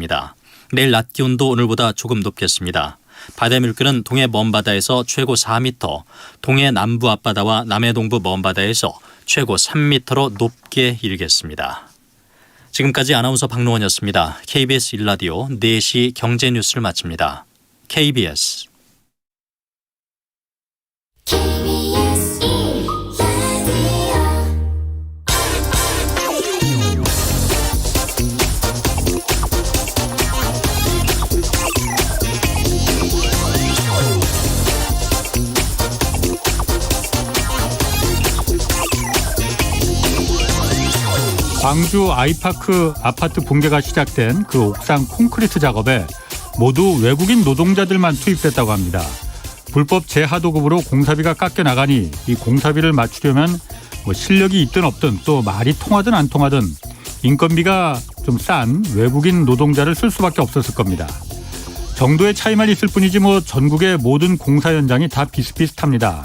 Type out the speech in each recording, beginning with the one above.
내리겠습니다. 내일 낮 기온도 오늘보다 조금 높겠습니다. 바다 물결은 동해 먼바다에서 최고 4m, 동해 남부 앞바다와 남해 동부 먼바다에서 최고 3m로 높게 일겠습니다. 지금까지 아나운서 박노원이었습니다. KBS 1라디오 4시 경제뉴스를 마칩니다. KBS 광주 아이파크 아파트 붕괴가 시작된 그 옥상 콘크리트 작업에 모두 외국인 노동자들만 투입됐다고 합니다. 불법 재하도급으로 공사비가 깎여 나가니 이 공사비를 맞추려면 실력이 있든 없든 또 말이 통하든 안 통하든 인건비가 좀 싼 외국인 노동자를 쓸 수밖에 없었을 겁니다. 정도의 차이만 있을 뿐이지 전국의 모든 공사 현장이 다 비슷비슷합니다.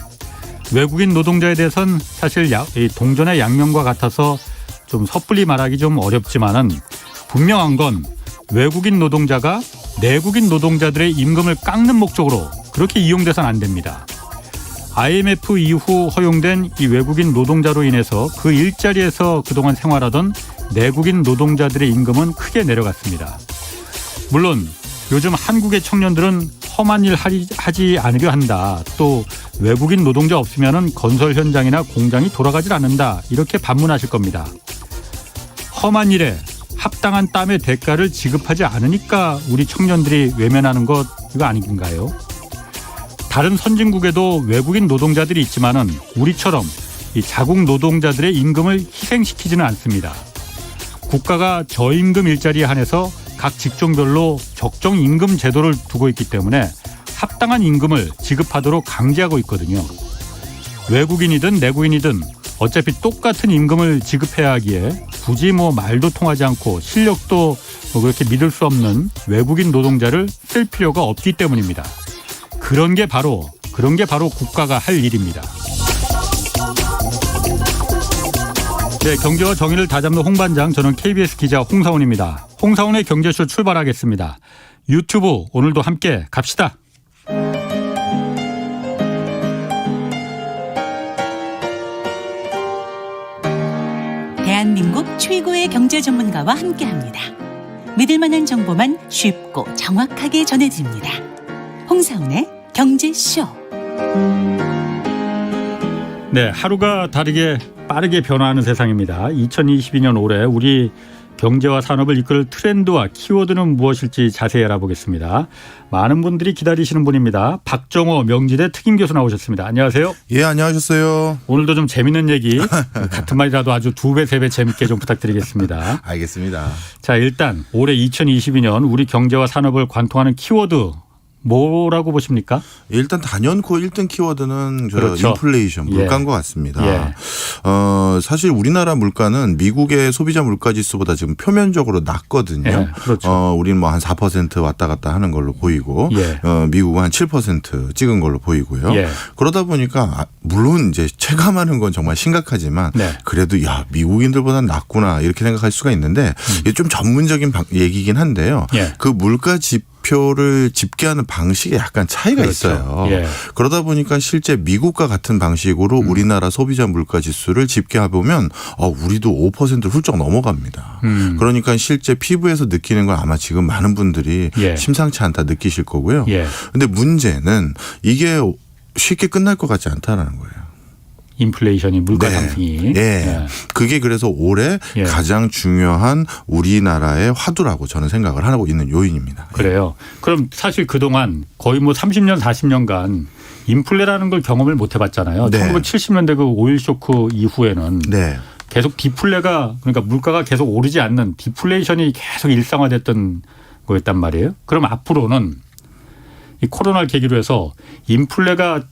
외국인 노동자에 대해서는 사실 동전의 양면과 같아서 좀 섣불리 말하기 좀 어렵지만은 분명한 건 외국인 노동자가 내국인 노동자들의 임금을 깎는 목적으로 그렇게 이용돼서는 안 됩니다. IMF 이후 허용된 이 외국인 노동자로 인해서 그 일자리에서 그동안 생활하던 내국인 노동자들의 임금은 크게 내려갔습니다. 물론 요즘 한국의 청년들은 험한 일 하지 않으려 한다. 또 외국인 노동자 없으면 건설 현장이나 공장이 돌아가질 않는다. 이렇게 반문하실 겁니다. 험한 일에 합당한 땀의 대가를 지급하지 않으니까 우리 청년들이 외면하는 것 이거 아닌가요? 다른 선진국에도 외국인 노동자들이 있지만은 우리처럼 이 자국 노동자들의 임금을 희생시키지는 않습니다. 국가가 저임금 일자리에 한해서 각 직종별로 적정 임금 제도를 두고 있기 때문에 합당한 임금을 지급하도록 강제하고 있거든요. 외국인이든 내국인이든 어차피 똑같은 임금을 지급해야 하기에 굳이 말도 통하지 않고 실력도 그렇게 믿을 수 없는 외국인 노동자를 쓸 필요가 없기 때문입니다. 그런 게 바로 국가가 할 일입니다. 네, 경제와 정의를 다잡는 홍반장, 저는 KBS 기자 홍사원입니다. 홍사원의 경제쇼 출발하겠습니다. 유튜브 오늘도 함께 갑시다. 대한민국 최고의 경제 전문가와 함께합니다. 믿을 만한 정보만 쉽고 정확하게 전해드립니다. 홍사훈의 경제쇼. 네, 하루가 다르게 빠르게 변화하는 세상입니다. 2022년 올해 우리 경제와 산업을 이끌 트렌드와 키워드는 무엇일지 자세히 알아보겠습니다. 많은 분들이 기다리시는 분입니다. 박정호 명지대 특임 교수 나오셨습니다. 안녕하세요. 예, 안녕하셨어요. 오늘도 좀 재밌는 얘기 같은 말이라도 아주 2배, 3배 재밌게 좀 부탁드리겠습니다. 알겠습니다. 자, 일단 올해 2022년 우리 경제와 산업을 관통하는 키워드 뭐라고 보십니까? 일단 단연코 1등 키워드는 그렇죠. 인플레이션, 물가인 것 같습니다. 예. 사실 우리나라 물가는 미국의 소비자 물가 지수보다 지금 표면적으로 낮거든요. 예, 그렇죠. 우리는 한 4% 왔다 갔다 하는 걸로 보이고, 예. 미국은 한 7% 찍은 걸로 보이고요. 예. 그러다 보니까 물론 이제 체감하는 건 정말 심각하지만 네. 그래도 미국인들보다는 낫구나 이렇게 생각할 수가 있는데 이게 좀 전문적인 얘기긴 한데요. 예. 그 물가 지표를 집계하는 방식에 약간 차이가 그렇죠. 있어요. 예. 그러다 보니까 실제 미국과 같은 방식으로 우리나라 소비자 물가 지수를 집계해 보면 우리도 5%를 훌쩍 넘어갑니다. 그러니까 실제 피부에서 느끼는 건 아마 지금 많은 분들이 예. 심상치 않다 느끼실 거고요. 예. 근데 문제는 이게 쉽게 끝날 것 같지 않다는 거예요. 인플레이션이 물가 네. 상승이. 예. 예. 그게 그래서 올해 예. 가장 중요한 우리나라의 화두라고 저는 생각을 하고 있는 요인입니다. 그래요. 그럼 사실 그동안 거의 30년, 40년간 인플레라는 걸 경험을 못 해봤잖아요. 네. 1970년대 그 오일 쇼크 이후에는 네. 계속 디플레가 그러니까 물가가 계속 오르지 않는 디플레이션이 계속 일상화됐던 거였단 말이에요. 그럼 앞으로는 이 코로나를 계기로 해서 인플레가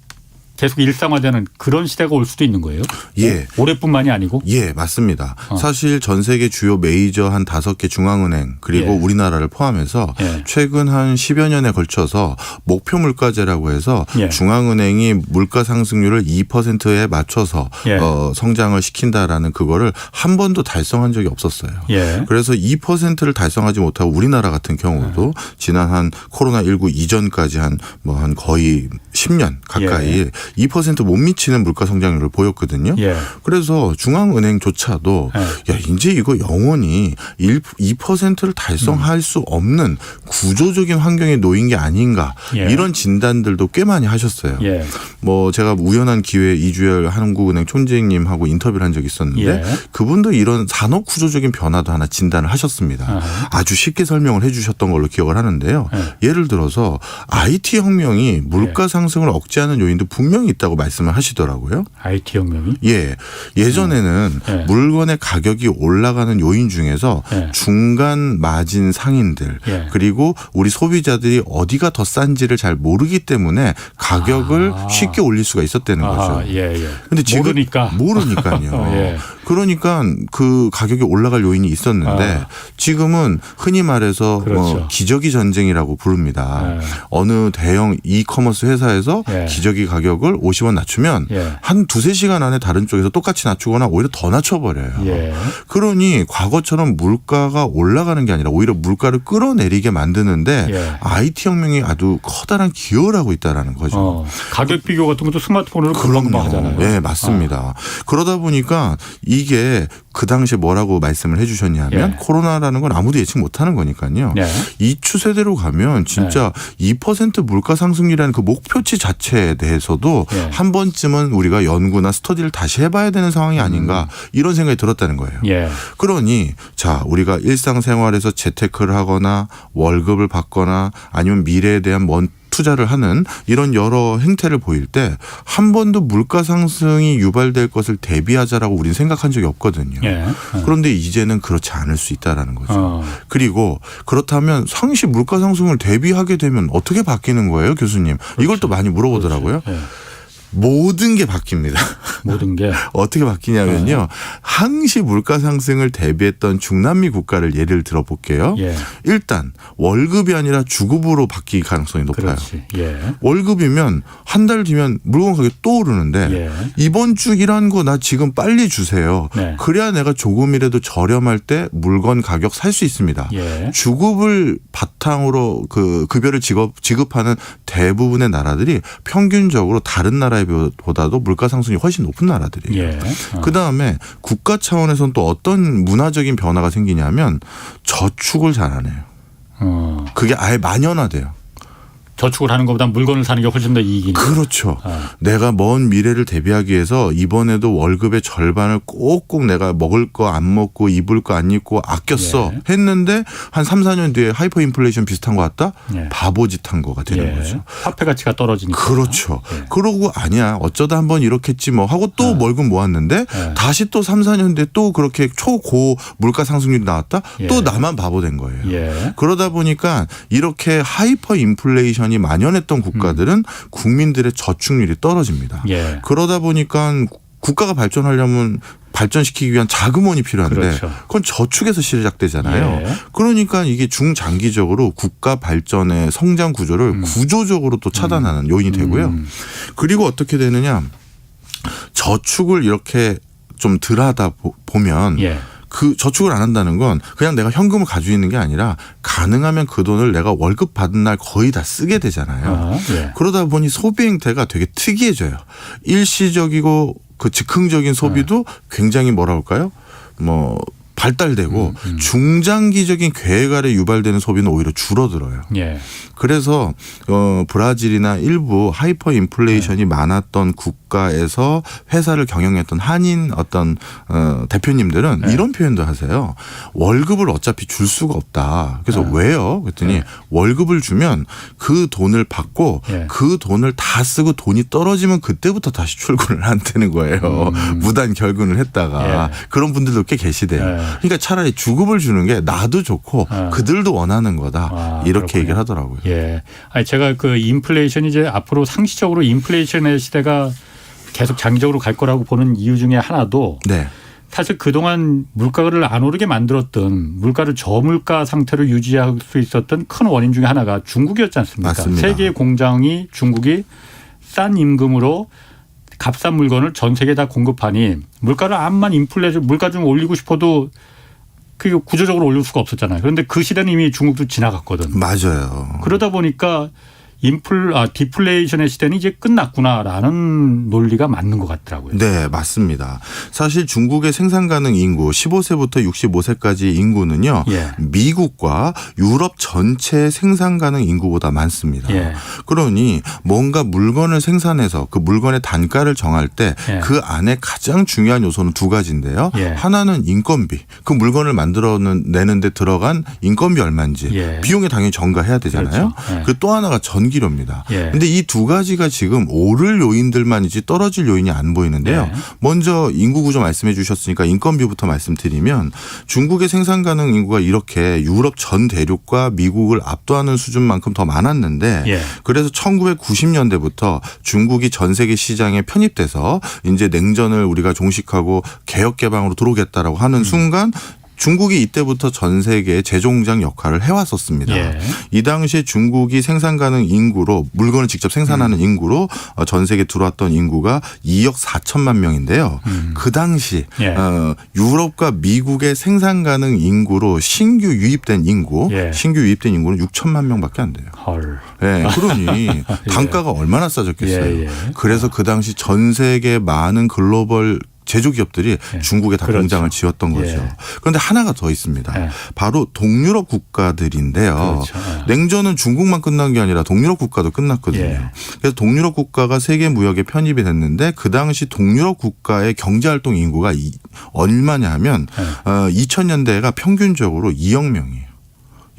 계속 일상화되는 그런 시대가 올 수도 있는 거예요? 예. 올해뿐만이 아니고? 예, 맞습니다. 사실 전 세계 주요 메이저 한 5개 중앙은행 그리고 예. 우리나라를 포함해서 예. 최근 한 10여 년에 걸쳐서 목표 물가제라고 해서 예. 중앙은행이 물가 상승률을 2%에 맞춰서 예. 성장을 시킨다라는 그거를 한 번도 달성한 적이 없었어요. 예. 그래서 2%를 달성하지 못하고 우리나라 같은 경우도 지난 한 코로나19 이전까지 한 거의 10년 가까이 예. 2% 못 미치는 물가 성장률을 보였거든요. 예. 그래서 중앙은행조차도 야 이제 이거 영원히 2%를 달성할 수 없는 구조적인 환경에 놓인 게 아닌가 예. 이런 진단들도 꽤 많이 하셨어요. 예. 제가 우연한 기회에 이주열 한국은행 총재님하고 인터뷰를 한 적이 있었는데 예. 그분도 이런 산업 구조적인 변화도 하나 진단을 하셨습니다. 아주 쉽게 설명을 해 주셨던 걸로 기억을 하는데요. 예를 들어서 IT 혁명이 물가 상승을 억제하는 요인도 분명히 있다고 말씀을 하시더라고요. IT 혁명이? 예. 예전에는 물건의 가격이 올라가는 요인 중에서 중간 마진 상인들 그리고 우리 소비자들이 어디가 더 싼지를 잘 모르기 때문에 가격을 쉽게 올릴 수가 있었다는 거죠. 예, 예. 근데 지금 모르니까요. 예. 그러니까 그 가격이 올라갈 요인이 있었는데 지금은 흔히 말해서 그렇죠. 기저귀 전쟁이라고 부릅니다. 어느 대형 이커머스 회사에서 기저귀 가격을 50원 낮추면 한 2-3시간 안에 다른 쪽에서 똑같이 낮추거나 오히려 더 낮춰버려요. 그러니 과거처럼 물가가 올라가는 게 아니라 오히려 물가를 끌어내리게 만드는데 IT 혁명이 아주 커다란 기여를 하고 있다는 거죠. 가격 비교 같은 것도 스마트폰으로 금방 하잖아요. 네, 맞습니다. 그러다 보니까 이게 그 당시에 뭐라고 말씀을 해 주셨냐면 코로나라는 건 아무도 예측 못하는 거니까요. 이 추세대로 가면 진짜 2% 물가 상승률이라는 그 목표치 자체에 대해서도 한 번쯤은 우리가 연구나 스터디를 다시 해봐야 되는 상황이 아닌가 이런 생각이 들었다는 거예요. 그러니 자 우리가 일상생활에서 재테크를 하거나 월급을 받거나 아니면 미래에 대한 투자를 하는 이런 여러 행태를 보일 때 한 번도 물가 상승이 유발될 것을 대비하자라고 우리는 생각한 적이 없거든요. 그런데 이제는 그렇지 않을 수 있다라는 거죠. 그리고 그렇다면 상시 물가 상승을 대비하게 되면 어떻게 바뀌는 거예요, 교수님? 이걸 또 많이 물어보더라고요. 모든 게 바뀝니다. 모든 게 어떻게 바뀌냐면요. 항시 물가 상승을 대비했던 중남미 국가를 예를 들어볼게요. 일단 월급이 아니라 주급으로 바뀔 가능성이 높아요. 월급이면 한 달 뒤면 물건 가격이 또 오르는데 이번 주 일한 거 나 지금 빨리 주세요. 그래야 내가 조금이라도 저렴할 때 물건 가격 살 수 있습니다. 주급을 바탕으로 그 급여를 지급하는 대부분의 나라들이 평균적으로 다른 나라에 보다도 물가 상승이 훨씬 높은 나라들이에요. 그다음에 국가 차원에서는 또 어떤 문화적인 변화가 생기냐면 저축을 잘 안 해요. 그게 아예 만연화돼요. 저축을 하는 것보다 물건을 사는 게 훨씬 더 이익이니까. 그렇죠. 내가 먼 미래를 대비하기 위해서 이번에도 월급의 절반을 꼭꼭 내가 먹을 거 안 먹고 입을 거 안 입고 아꼈어 했는데 한 3-4년 뒤에 하이퍼 인플레이션 비슷한 거 같다? 바보짓 한 거가 되는 거죠. 화폐 가치가 떨어지니까. 그렇죠. 그러고 아니야 어쩌다 한번 이렇겠지 뭐 하고 또 월급 모았는데 다시 또 3-4년 뒤에 또 그렇게 초고 물가 상승률이 나왔다? 또 나만 바보 된 거예요. 그러다 보니까 이렇게 하이퍼 인플레이션이 만연했던 국가들은 국민들의 저축률이 떨어집니다. 그러다 보니까 국가가 발전하려면 발전시키기 위한 자금원이 필요한데 그건 저축에서 시작되잖아요. 그러니까 이게 중장기적으로 국가 발전의 성장 구조를 구조적으로 또 차단하는 요인이 되고요. 그리고 어떻게 되느냐. 저축을 이렇게 좀 덜 하다 보면 그 저축을 안 한다는 건 그냥 내가 현금을 가지고 있는 게 아니라 가능하면 그 돈을 내가 월급 받은 날 거의 다 쓰게 되잖아요. 그러다 보니 소비 행태가 되게 특이해져요. 일시적이고 그 즉흥적인 소비도 굉장히 뭐라 할까요? 발달되고 중장기적인 계획 아래 유발되는 소비는 오히려 줄어들어요. 그래서 브라질이나 일부 하이퍼 인플레이션이 많았던 국가 국가에서 회사를 경영했던 한인 어떤 대표님들은 네. 이런 표현도 하세요. 월급을 어차피 줄 수가 없다. 그래서 네. 왜요? 그랬더니 네. 월급을 주면 그 돈을 받고 네. 그 돈을 다 쓰고 돈이 떨어지면 그때부터 다시 출근을 한다는 거예요. 무단 결근을 했다가 네. 그런 분들도 꽤 계시대요. 네. 그러니까 차라리 주급을 주는 게 나도 좋고 네. 그들도 원하는 거다. 아, 이렇게 그렇군요. 얘기를 하더라고요. 예. 아니 제가 그 인플레이션이 이제 앞으로 상시적으로 인플레이션의 시대가 계속 장기적으로 갈 거라고 보는 이유 중에 하나도 네. 사실 그동안 물가를 안 오르게 만들었던 물가를 저물가 상태로 유지할 수 있었던 큰 원인 중에 하나가 중국이었지 않습니까? 맞습니다. 세계 공장이 중국이 싼 임금으로 값싼 물건을 전 세계에 다 공급하니 물가를 암만 물가 좀 올리고 싶어도 그게 구조적으로 올릴 수가 없었잖아요. 그런데 그 시대는 이미 중국도 지나갔거든. 맞아요. 그러다 보니까 디플레이션의 시대는 이제 끝났구나라는 논리가 맞는 것 같더라고요. 네, 맞습니다. 사실 중국의 생산 가능 인구 15세부터 65세까지 인구는요. 예. 미국과 유럽 전체 생산 가능 인구보다 많습니다. 예. 그러니 뭔가 물건을 생산해서 그 물건의 단가를 정할 때 그 예. 안에 가장 중요한 요소는 두 가지인데요. 예. 하나는 인건비. 그 물건을 만들어내는데 들어간 인건비 얼마인지 예. 비용에 당연히 전가해야 되잖아요. 그렇죠. 예. 그 또 하나가 전기료입니다. 예. 그런데 이 두 가지가 지금 오를 요인들만이지 떨어질 요인이 안 보이는데요. 네. 먼저 인구 구조 말씀해 주셨으니까 인건비부터 말씀드리면 중국의 생산 가능 인구가 이렇게 유럽 전 대륙과 미국을 압도하는 수준만큼 더 많았는데 예. 그래서 1990년대부터 중국이 전 세계 시장에 편입돼서 이제 냉전을 우리가 종식하고 개혁 개방으로 들어오겠다라고 하는 순간 중국이 이때부터 전 세계의 제조공장 역할을 해왔었습니다. 예. 이 당시에 중국이 생산 가능 인구로 물건을 직접 생산하는 인구로 전 세계에 들어왔던 인구가 2억 4천만 명인데요. 그 당시 예. 유럽과 미국의 생산 가능 인구로 신규 유입된 예. 인구는 6천만 명밖에 안 돼요. 헐. 네, 그러니 단가가 얼마나 싸졌겠어요. 예, 예. 그래서 그 당시 전 세계 많은 글로벌 제조기업들이 중국에 다 그렇죠. 공장을 지었던 거죠. 예. 그런데 하나가 더 있습니다. 예. 바로 동유럽 국가들인데요. 그렇죠. 예. 냉전은 중국만 끝난 게 아니라 동유럽 국가도 끝났거든요. 예. 그래서 동유럽 국가가 세계 무역에 편입이 됐는데 그 당시 동유럽 국가의 경제활동 인구가 얼마냐 하면 2000년대가 평균적으로 2억 명이에요.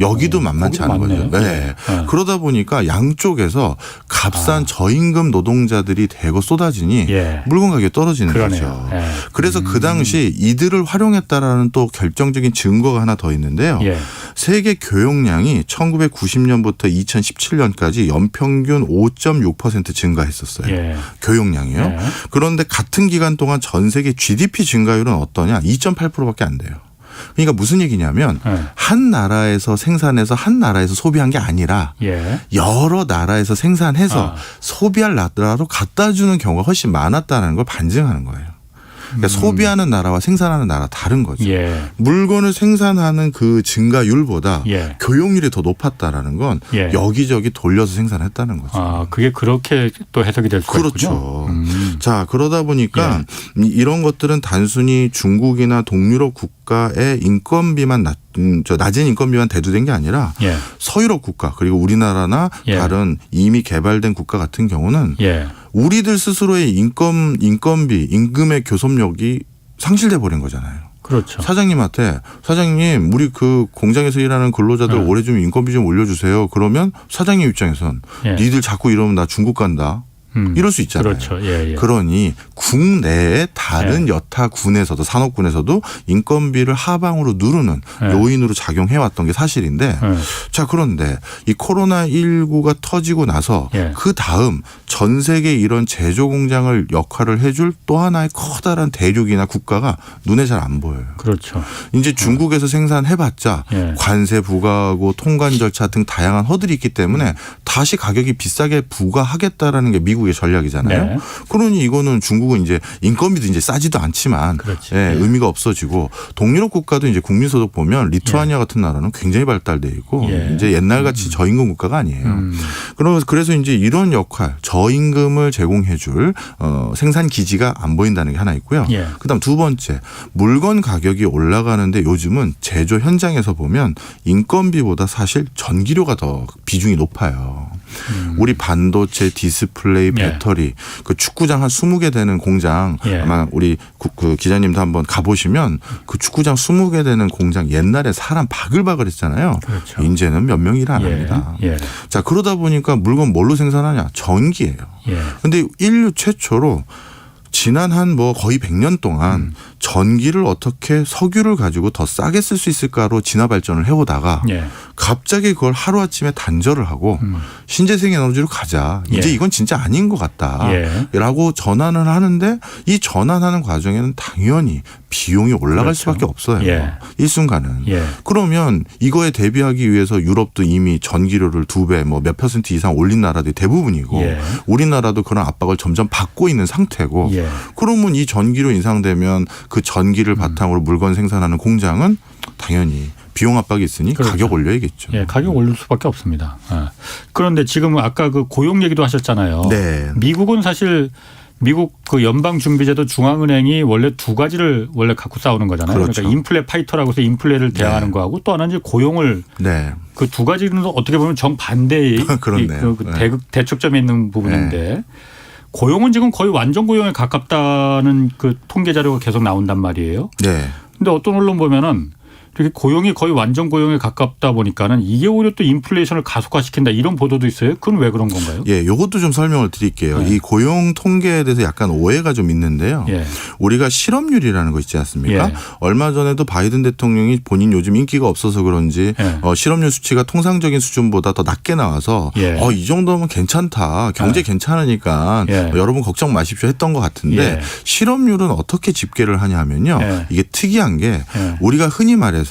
여기도 만만치 거기도 않은 거죠. 많네요. 네. 예. 그러다 보니까 양쪽에서 값싼 저임금 노동자들이 대거 쏟아지니 예. 물건 가격이 떨어지는 그러네요. 거죠. 예. 그래서 그 당시 이들을 활용했다라는 또 결정적인 증거가 하나 더 있는데요. 예. 세계 교역량이 1990년부터 2017년까지 연평균 5.6% 증가했었어요. 예. 교역량이요. 예. 그런데 같은 기간 동안 전 세계 GDP 증가율은 어떠냐? 2.8%밖에 안 돼요. 그러니까 무슨 얘기냐면 예. 한 나라에서 생산해서 한 나라에서 소비한 게 아니라 예. 여러 나라에서 생산해서 소비할 나라로 갖다 주는 경우가 훨씬 많았다는 걸 반증하는 거예요. 그러니까 소비하는 나라와 생산하는 나라 다른 거죠. 예. 물건을 생산하는 그 증가율보다 예. 교역률이 더 높았다라는 건 예. 여기저기 돌려서 생산했다는 거죠. 아, 그게 그렇게 또 해석이 될 수가 그렇죠. 있군요. 자, 그러다 보니까 이런 것들은 단순히 중국이나 동유럽 국가의 인건비만 낮은 인건비만 대두된 게 아니라 예. 서유럽 국가 그리고 우리나라나 예. 다른 이미 개발된 국가 같은 경우는 예. 우리들 스스로의 인건비, 임금의 교섭력이 상실돼 버린 거잖아요. 그렇죠. 사장님한테 사장님 우리 그 공장에서 일하는 근로자들 올해 좀 인건비 좀 올려주세요. 그러면 사장님 입장에선 예. 니들 자꾸 이러면 나 중국 간다. 이럴 수 있잖아요. 그렇죠. 예, 예. 그러니 국내의 다른 예. 여타 군에서도 산업군에서도 인건비를 하방으로 누르는 예. 요인으로 작용해왔던 게 사실인데 예. 자 그런데 이 코로나19가 터지고 나서 예. 그 다음 전 세계 이런 제조 공장을 역할을 해줄 또 하나의 커다란 대륙이나 국가가 눈에 잘 안 보여요. 그렇죠. 이제 중국에서 생산해봤자 예. 관세 부과하고 통관 절차 등 다양한 허들이 있기 때문에 다시 가격이 비싸게 부과하겠다라는 게 미국의 전략이잖아요. 네. 그러니 이거는 중국은 이제 인건비도 이제 싸지도 않지만 그렇지. 예, 예. 의미가 없어지고 동유럽 국가도 이제 국민소득 보면 리투아니아 같은 나라는 굉장히 발달돼 있고 예. 이제 옛날같이 저임금 국가가 아니에요. 그래서 이제 이런 역할 저임금을 제공해줄 생산 기지가 안 보인다는 게 하나 있고요. 예. 그다음 두 번째 물건 가격이 올라가는데 요즘은 제조 현장에서 보면 인건비보다 사실 전기료가 더 비중이 높아요. 우리 반도체, 디스플레이, 배터리, 그 축구장 한 20개 되는 공장 아마 우리 그 기자님도 한번 가보시면 그 축구장 20개 되는 공장 옛날에 사람 바글바글 했잖아요. 그렇죠. 이제는 몇 명 일 안 합니다. 자, 그러다 보니까 물건 뭘로 생산하냐? 전기예요. 근데 인류 최초로 지난 한 뭐 거의 100년 동안 전기를 어떻게 석유를 가지고 더 싸게 쓸 수 있을까로 진화 발전을 해오다가 갑자기 그걸 하루아침에 단절을 하고 신재생 에너지로 가자. 이제 이건 진짜 아닌 것 같다. 라고 전환을 하는데 이 전환하는 과정에는 당연히 비용이 올라갈 그렇죠. 수밖에 없어요. 일순간은. 그러면 이거에 대비하기 위해서 유럽도 이미 전기료를 2배 뭐 몇 % 이상 올린 나라들이 대부분이고 우리나라도 그런 압박을 점점 받고 있는 상태고 그러면 이 전기료 인상되면 그 전기를 바탕으로 물건 생산하는 공장은 당연히 비용 압박이 있으니 그렇죠. 가격 올려야겠죠. 가격 올릴 수밖에 없습니다. 그런데 지금 아까 그 고용 얘기도 하셨잖아요. 네. 미국은 사실 미국 그 연방준비제도 중앙은행이 원래 두 가지를 원래 갖고 싸우는 거잖아요. 그렇죠. 그러니까 인플레 파이터라고 해서 인플레를 대항하는 거하고 또 하나는 이제 고용을 그 두 가지는 어떻게 보면 정반대의 그렇네요. 그 대척점에 있는 부분인데 고용은 지금 거의 완전 고용에 가깝다는 그 통계 자료가 계속 나온단 말이에요. 근데 어떤 언론 보면은 이렇게 고용이 거의 완전 고용에 가깝다 보니까는 이게 오히려 또 인플레이션을 가속화시킨다 이런 보도도 있어요. 그건 왜 그런 건가요? 이것도 좀 설명을 드릴게요. 이 고용 통계에 대해서 약간 오해가 좀 있는데요. 우리가 실업률이라는 거 있지 않습니까? 얼마 전에도 바이든 대통령이 본인 요즘 인기가 없어서 그런지 실업률 수치가 통상적인 수준보다 더 낮게 나와서 이 정도면 괜찮다. 경제 괜찮으니까 여러분 걱정 마십시오 했던 것 같은데 실업률은 어떻게 집계를 하냐 하면요. 이게 특이한 게 우리가 흔히 말해서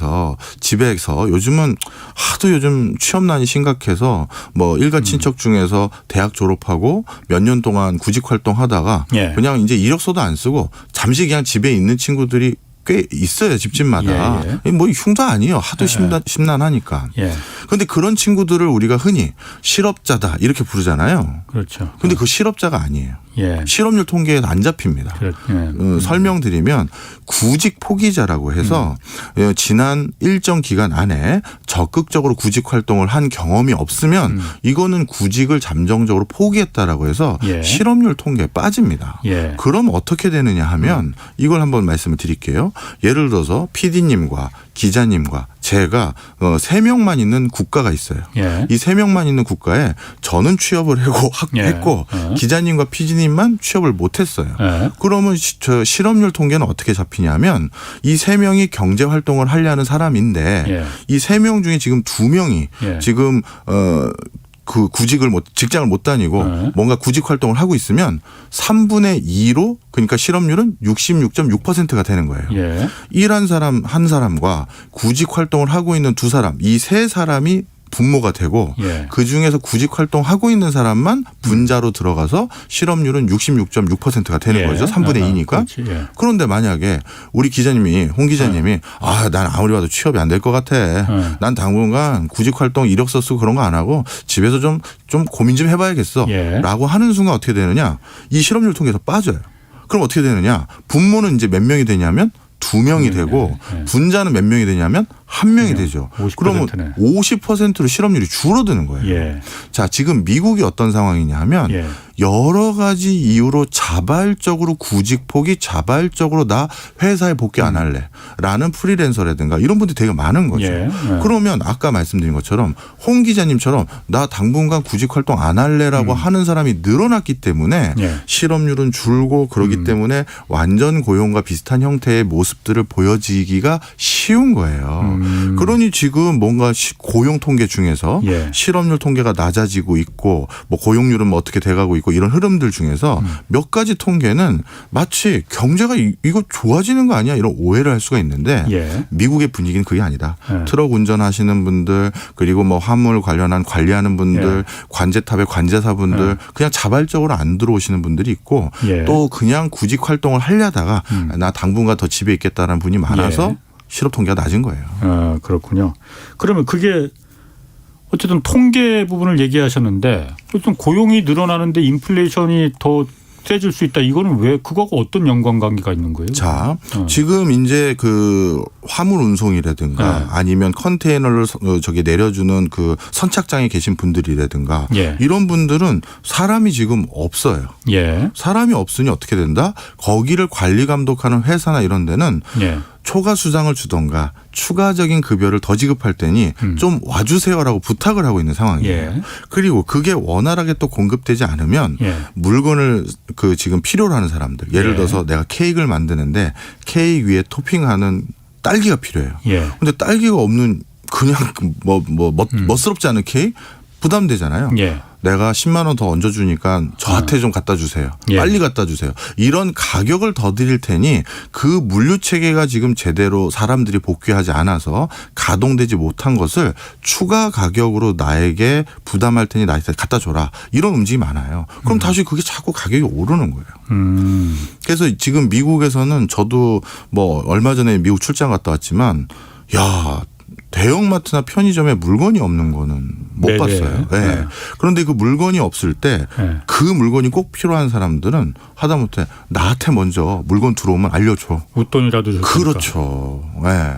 집에서 요즘은 하도 요즘 취업난이 심각해서 뭐 일가 친척 중에서 대학 졸업하고 몇 년 동안 구직 활동하다가 그냥 이제 이력서도 안 쓰고 잠시 그냥 집에 있는 친구들이 꽤 있어요. 집집마다. 뭐 흉도 아니에요. 하도 심란하니까. 그런데 그런 친구들을 우리가 흔히 실업자다 이렇게 부르잖아요. 그렇죠. 그런데 그 실업자가 아니에요. 실업률 통계에 안 잡힙니다. 설명드리면 구직 포기자라고 해서 지난 일정 기간 안에 적극적으로 구직 활동을 한 경험이 없으면 이거는 구직을 잠정적으로 포기했다라고 해서 실업률 통계에 빠집니다. 그럼 어떻게 되느냐 하면 이걸 한번 말씀을 드릴게요. 예를 들어서 PD님과 기자님과 제가 3명만 있는 국가가 있어요. 이 3명만 있는 국가에 저는 취업을 했고 기자님과 PD님만 취업을 못했어요. 그러면 실업률 통계는 어떻게 잡히냐면 이 3명이 경제 활동을 하려는 사람인데 이 3명 중에 지금 2명이 지금 그 직장을 못 다니고 뭔가 구직 활동을 하고 있으면 3분의 2로 그러니까 실업률은 66.6%가 되는 거예요. 일한 사람 한 사람과 구직 활동을 하고 있는 두 사람, 이 세 사람이 분모가 되고 그중에서 구직 활동하고 있는 사람만 분자로 들어가서 실업률은 66.6%가 되는 거죠. 3분의 2니까. 그런데 만약에 우리 기자님이 홍 기자님이 난 아무리 봐도 취업이 안 될 것 같아. 난 당분간 구직 활동 이력서 쓰고 그런 거 안 하고 집에서 좀 고민 좀 해봐야겠어. 라고 하는 순간 어떻게 되느냐. 이 실업률 통계에서 빠져요. 그럼 어떻게 되느냐. 분모는 이제 몇 명이 되냐면 2명이 되고 분자는 몇 명이 되냐면 1명이 되죠. 50%네. 그러면 50%로 실업률이 줄어드는 거예요. 자, 지금 미국이 어떤 상황이냐 하면 여러 가지 이유로 자발적으로 구직 포기, 자발적으로 나 회사에 복귀 안 할래 라는 프리랜서라든가 이런 분들이 되게 많은 거죠. 그러면 아까 말씀드린 것처럼 홍 기자님처럼 나 당분간 구직 활동 안 할래라고 하는 사람이 늘어났기 때문에 실업률은 줄고 그러기 때문에 완전 고용과 비슷한 형태의 모습들을 보여지기가 쉬운 거예요. 그러니 지금 뭔가 고용 통계 중에서 실업률 통계가 낮아지고 있고 뭐 고용률은 뭐 어떻게 돼가고 있고 이런 흐름들 중에서 몇 가지 통계는 마치 경제가 이거 좋아지는 거 아니야 이런 오해를 할 수가 있는데 미국의 분위기는 그게 아니다. 트럭 운전하시는 분들 그리고 뭐 화물 관련한 관리하는 분들 관제탑의 관제사분들 그냥 자발적으로 안 들어오시는 분들이 있고 또 그냥 구직 활동을 하려다가 나 당분간 더 집에 있겠다는 분이 많아서 실업 통계가 낮은 거예요. 그렇군요. 그러면 그게 어쨌든 통계 부분을 얘기하셨는데 어쨌든 고용이 늘어나는데 인플레이션이 더 세질 수 있다. 이거는 왜 그거가 어떤 연관관계가 있는 거예요? 자, 지금 이제 그 화물 운송이라든가 네. 아니면 컨테이너를 저기 내려주는 그 선착장에 계신 분들이라든가 예. 이런 분들은 사람이 지금 없어요. 예. 사람이 없으니 어떻게 된다? 거기를 관리 감독하는 회사나 이런 데는 예. 초과 수당을 주던가 추가적인 급여를 더 지급할 테니 좀 와주세요라고 부탁을 하고 있는 상황이에요. 예. 그리고 그게 원활하게 또 공급되지 않으면 예. 물건을 그 지금 필요로 하는 사람들 예를 예. 들어서 내가 케이크를 만드는데 케이크 위에 토핑하는 딸기가 필요해요. 예. 근데 딸기가 없는 그냥 멋스럽지 않은 케이크 부담되잖아요. 예. 내가 10만 원 더 얹어주니까 저한테 좀 갖다 주세요. 예. 빨리 갖다 주세요. 이런 가격을 더 드릴 테니 그 물류 체계가 지금 제대로 사람들이 복귀하지 않아서 가동되지 못한 것을 추가 가격으로 나에게 부담할 테니 나한테 갖다 줘라. 이런 움직임이 많아요. 그럼 다시 그게 자꾸 가격이 오르는 거예요. 그래서 지금 미국에서는 저도 뭐 얼마 전에 미국 출장 갔다 왔지만 야 대형마트나 편의점에 물건이 없는 거는 못 네네. 봤어요. 네. 네. 그런데 그 물건이 없을 때 그 네. 물건이 꼭 필요한 사람들은 하다못해 나한테 먼저 물건 들어오면 알려줘. 웃돈이라도 줄 테니까. 그렇죠. 네.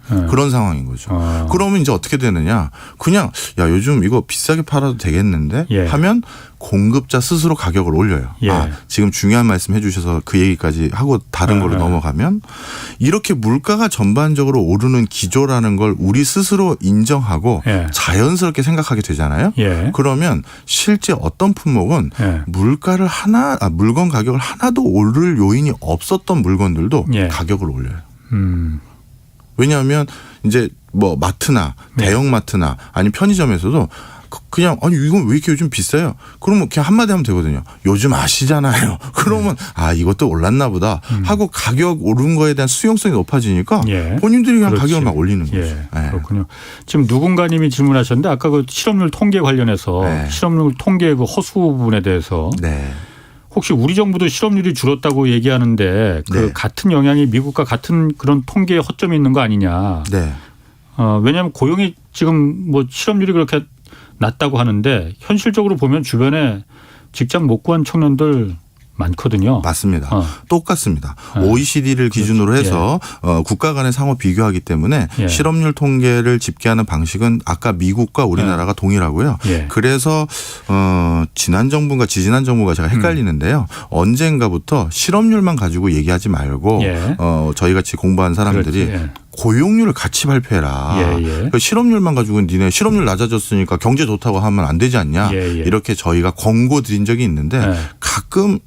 네. 그런 상황인 거죠. 아. 그러면 이제 어떻게 되느냐. 그냥 야 요즘 이거 비싸게 팔아도 되겠는데 예. 하면 공급자 스스로 가격을 올려요. 예. 아, 지금 중요한 말씀 해 주셔서 그 얘기까지 하고 다른 걸로 넘어가면 이렇게 물가가 전반적으로 오르는 기조라는 걸 우리 스스로 인정하고 예. 자연스럽게 생각하게 되잖아요. 예. 그러면 실제 어떤 품목은 예. 물건 가격을 하나도 오를 요인이 없었던 물건들도 예. 가격을 올려요. 왜냐하면 이제 뭐 마트나 대형 마트나 아니 편의점에서도 그냥 아니 이건 왜 이렇게 요즘 비싸요? 그러면 그냥 한마디 하면 되거든요. 요즘 아시잖아요. 그러면 아 이것도 올랐나 보다 하고 가격 오른 거에 대한 수용성이 높아지니까 예. 본인들이 그냥 그렇지. 가격을 막 올리는 거죠. 예. 네. 그렇군요. 지금 누군가님이 질문하셨는데 아까 그 실업률 통계 관련해서 네. 실업률 통계 그 허수 부분에 대해서 네. 혹시 우리 정부도 실업률이 줄었다고 얘기하는데 그 네. 같은 영향이 미국과 같은 그런 통계에 허점이 있는 거 아니냐. 네. 왜냐하면 고용이 지금 뭐 실업률이 그렇게 낮다고 하는데 현실적으로 보면 주변에 직장 못 구한 청년들 많거든요. 맞습니다. 어. 똑같습니다. 네. OECD를 기준으로 해서 국가 간의 상호 비교하기 때문에 예. 실업률 통계를 집계하는 방식은 아까 미국과 우리나라가 동일하고요. 예. 그래서 지난 정부인가 지지난 정부가 제가 헷갈리는데요. 언젠가부터 실업률만 가지고 얘기하지 말고 예. 저희 같이 공부한 사람들이 그렇지. 예. 고용률을 같이 발표해라. 예. 그 실업률만 가지고는 니네 실업률 낮아졌으니까 경제 좋다고 하면 안 되지 않냐. 예. 이렇게 저희가 권고 드린 적이 있는데 예. 가끔